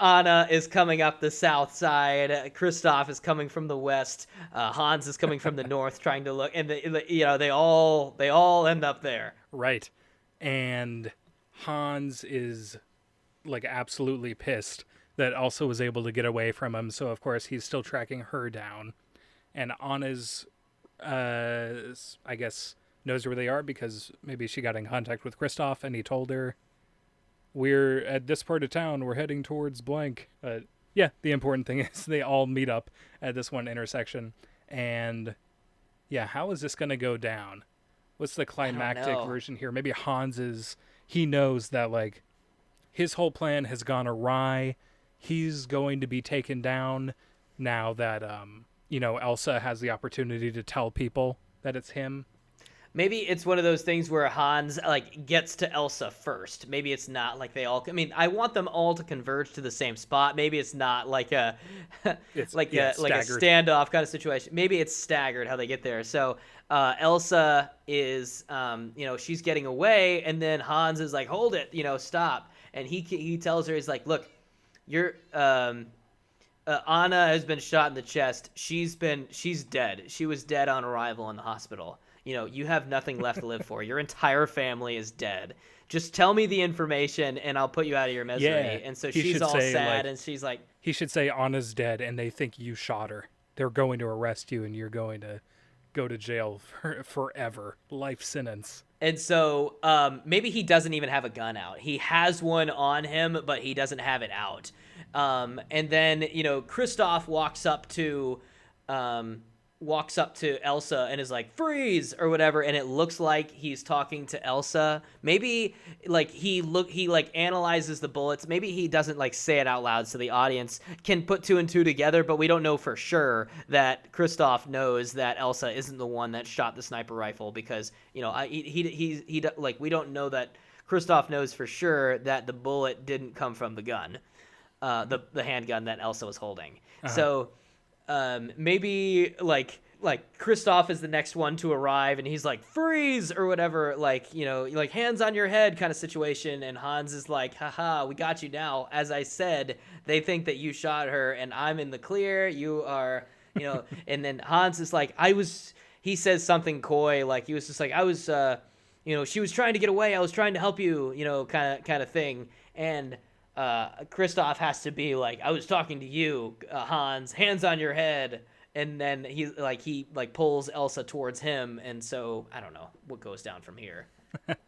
Anna is coming up the south side. Kristoff is coming from the west. Hans is coming from the north, trying to look, and they all end up there. Right. And Hans is like absolutely pissed that also was able to get away from him. So of course he's still tracking her down, and Anna's, I guess, knows where they are because maybe she got in contact with Kristoff and he told her, "We're at this part of town. We're heading towards blank." Yeah, the important thing is they all meet up at this one intersection, and yeah, how is this going to go down? What's the climactic version here? Maybe he knows that like his whole plan has gone awry. He's going to be taken down now that Elsa has the opportunity to tell people that it's him. Maybe it's one of those things where Hans like gets to Elsa first. Maybe it's not like they all. I mean, I want them all to converge to the same spot. Maybe it's not like a like a standoff kind of situation. Maybe it's staggered how they get there. So Elsa is she's getting away, and then Hans is like, "Hold it, stop." And he tells her, he's like, "Look, you're Anna has been shot in the chest. She's dead. She was dead on arrival in the hospital. You have nothing left to live for. Your entire family is dead. Just tell me the information and I'll put you out of your misery." Yeah, and so she's all sad, and she's like, he should say Anna's dead and they think you shot her. They're going to arrest you and you're going to go to jail forever. Life sentence. And so maybe he doesn't even have a gun out. He has one on him, but he doesn't have it out. And then, Kristoff walks up to Elsa and is like, "Freeze," or whatever, and it looks like he's talking to Elsa. Maybe like he analyzes the bullets. Maybe he doesn't like say it out loud so the audience can put two and two together, but we don't know for sure that Kristoff knows that Elsa isn't the one that shot the sniper rifle, because we don't know that Kristoff knows for sure that the bullet didn't come from the gun, the handgun that Elsa was holding. Uh-huh. So maybe like Kristoff is the next one to arrive, and he's like, "Freeze," or whatever, like hands on your head kind of situation, and Hans is like, "Haha, we got you now. As I said, they think that you shot her, and I'm in the clear. You are, and then Hans is like, he says something coy, like he was just like, "I was, she was trying to get away. I was trying to help you, kind of thing," and Kristoff has to be like, "I was talking to you, Hans, hands on your head," and then he pulls Elsa towards him, and so I don't know what goes down from here.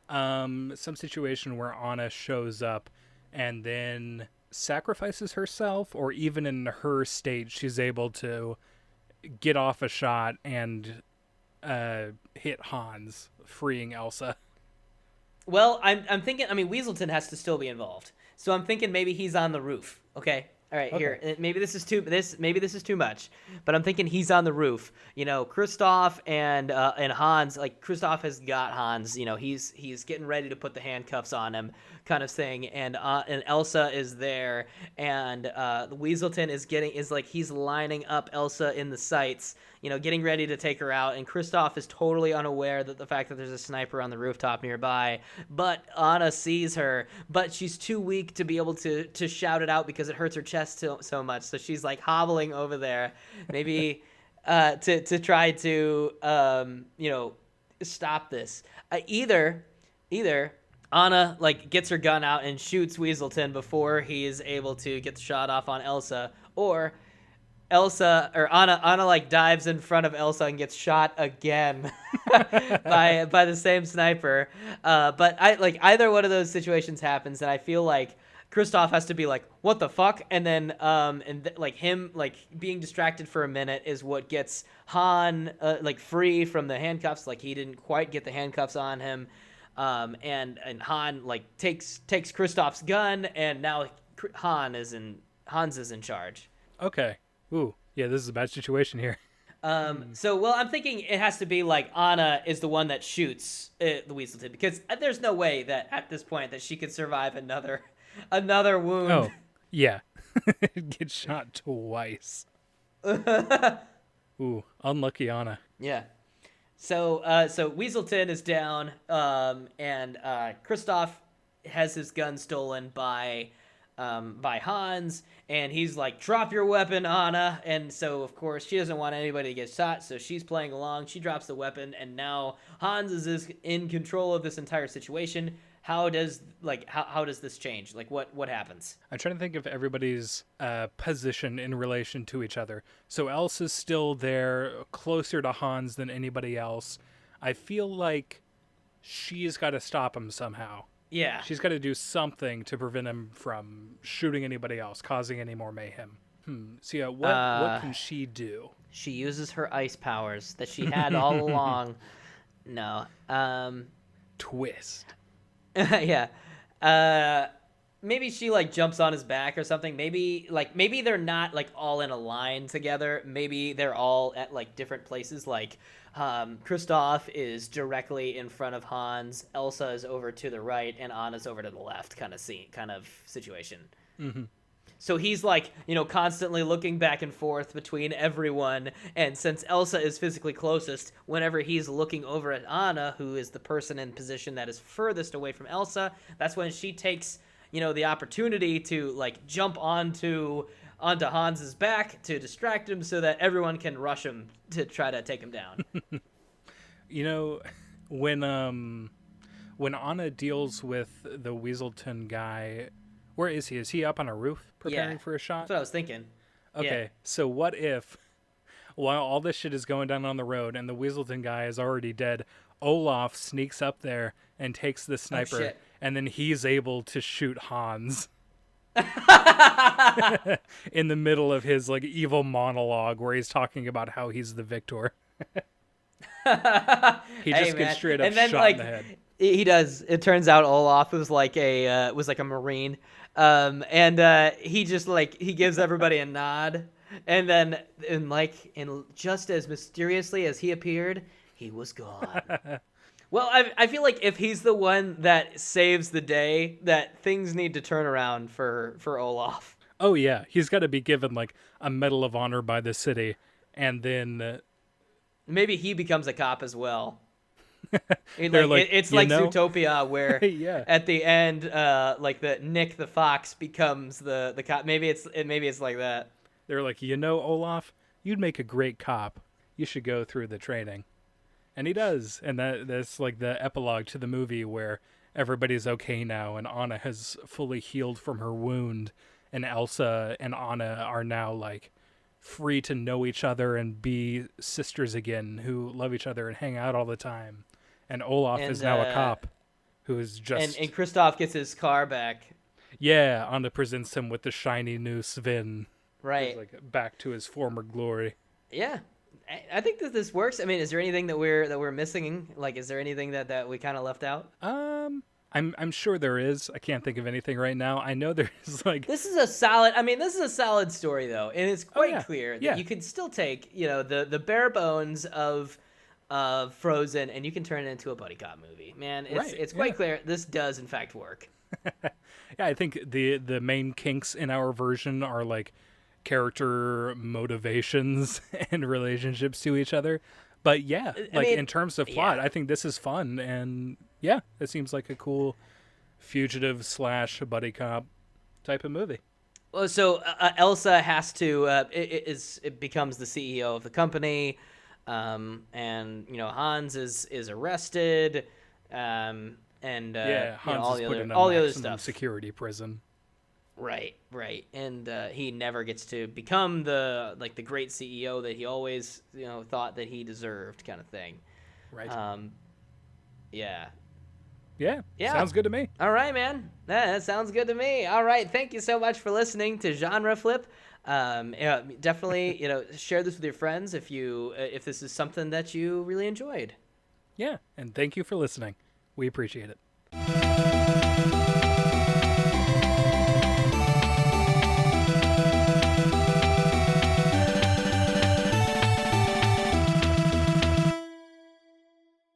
Some situation where Anna shows up and then sacrifices herself, or even in her state, she's able to get off a shot and hit Hans, freeing Elsa. Well, I'm thinking. I mean, Weaselton has to still be involved. So I'm thinking maybe he's on the roof. Okay. All right. Okay. Here. Maybe this is too much, but I'm thinking he's on the roof. Kristoff and Hans. Like Kristoff has got Hans. He's getting ready to put the handcuffs on him, kind of thing. And Elsa is there, and Weaselton he's lining up Elsa in the sights. Getting ready to take her out, and Kristoff is totally unaware that the fact that there's a sniper on the rooftop nearby. But Anna sees her, but she's too weak to be able to shout it out because it hurts her chest so much. So she's like hobbling over there, maybe to try to stop this. Either Anna gets her gun out and shoots Weaselton before he is able to get the shot off on Elsa, or Anna dives in front of Elsa and gets shot again by the same sniper. But either one of those situations happens, and I feel like Kristoff has to be like, "What the fuck?" And then him being distracted for a minute is what gets Han free from the handcuffs. Like he didn't quite get the handcuffs on him. And Han takes Kristoff's gun, and now Hans is in charge. Okay. Ooh, yeah, this is a bad situation here. So I'm thinking it has to be Anna is the one that shoots the Weaselton, because there's no way that at this point that she could survive another wound. Oh, yeah. Get shot twice. Ooh, unlucky Anna. Yeah. So Weaselton is down, and Kristoff has his gun stolen by Hans, and he's like, "Drop your weapon, Anna." And so of course she doesn't want anybody to get shot, so she's playing along. She drops the weapon, and now Hans is in control of this entire situation. how does how does this change? Like what happens? I'm trying to think of everybody's position in relation to each other. So Elsa's still there, closer to Hans than anybody else. I feel like she's got to stop him somehow. Yeah. She's got to do something to prevent him from shooting anybody else, causing any more mayhem. So yeah, what can she do? She uses her ice powers that she had all along. No. Twist. Yeah. Maybe she like jumps on his back or something. Maybe they're not like all in a line together. Maybe they're all at like different places. Like Kristoff is directly in front of Hans, Elsa is over to the right, and Anna's over to the left. Kind of situation. Mm-hmm. So he's like, constantly looking back and forth between everyone. And since Elsa is physically closest, whenever he's looking over at Anna, who is the person in position that is furthest away from Elsa, that's when she takes, the opportunity to like jump onto Hans's back to distract him so that everyone can rush him to try to take him down. When Anna deals with the Weaselton guy, where is he? Is he up on a roof preparing for a shot? That's what I was thinking. Okay, Yeah. So what if, while all this shit is going down on the road and the Weaselton guy is already dead, Olaf sneaks up there and takes the sniper, and then he's able to shoot Hans in the middle of his like evil monologue where he's talking about how he's the victor. He just gets straight up shot in the head. He does. It turns out Olaf was like a Marine, and he just he gives everybody a nod, and then in just as mysteriously as he appeared, he was gone. Well, I feel like if he's the one that saves the day, that things need to turn around for Olaf. Oh yeah, he's got to be given like a Medal of Honor by the city, and then maybe he becomes a cop as well. It's like Zootopia, where yeah. At the end, the Nick the Fox becomes the cop. Maybe it's like that. They're like, Olaf, you'd make a great cop. You should go through the training, and he does. And that's like the epilogue to the movie where everybody's okay now, and Anna has fully healed from her wound, and Elsa and Anna are now like free to know each other and be sisters again who love each other and hang out all the time. And Olaf is now a cop who is just... And Kristoff gets his car back. Yeah, Anna presents him with the shiny new Sven. Right. He's like back to his former glory. Yeah. I think that this works. I mean, is there anything that we're missing? Like, is there anything that we kind of left out? I'm sure there is. I can't think of anything right now. I know there's like... This is a solid story, though. And it's quite clear that you can still take, the bare bones of Frozen, and you can turn it into a buddy cop movie. Man, it's quite clear this does, in fact, work. Yeah, I think the main kinks in our version are like character motivations and relationships to each other. But yeah, in terms of plot, I think this is fun, and yeah, it seems like a cool fugitive / buddy cop type of movie. Well, so Elsa has to it becomes the CEO of the company, and Hans is arrested, and Hans all is the put other in all the other maximum stuff. security prison. Right, and he never gets to become the great CEO that he always thought that he deserved, kind of thing. Right. Yeah. Sounds good to me. All right, man. That sounds good to me. All right, thank you so much for listening to Genre Flip. Definitely, share this with your friends if this is something that you really enjoyed. Yeah, and thank you for listening. We appreciate it.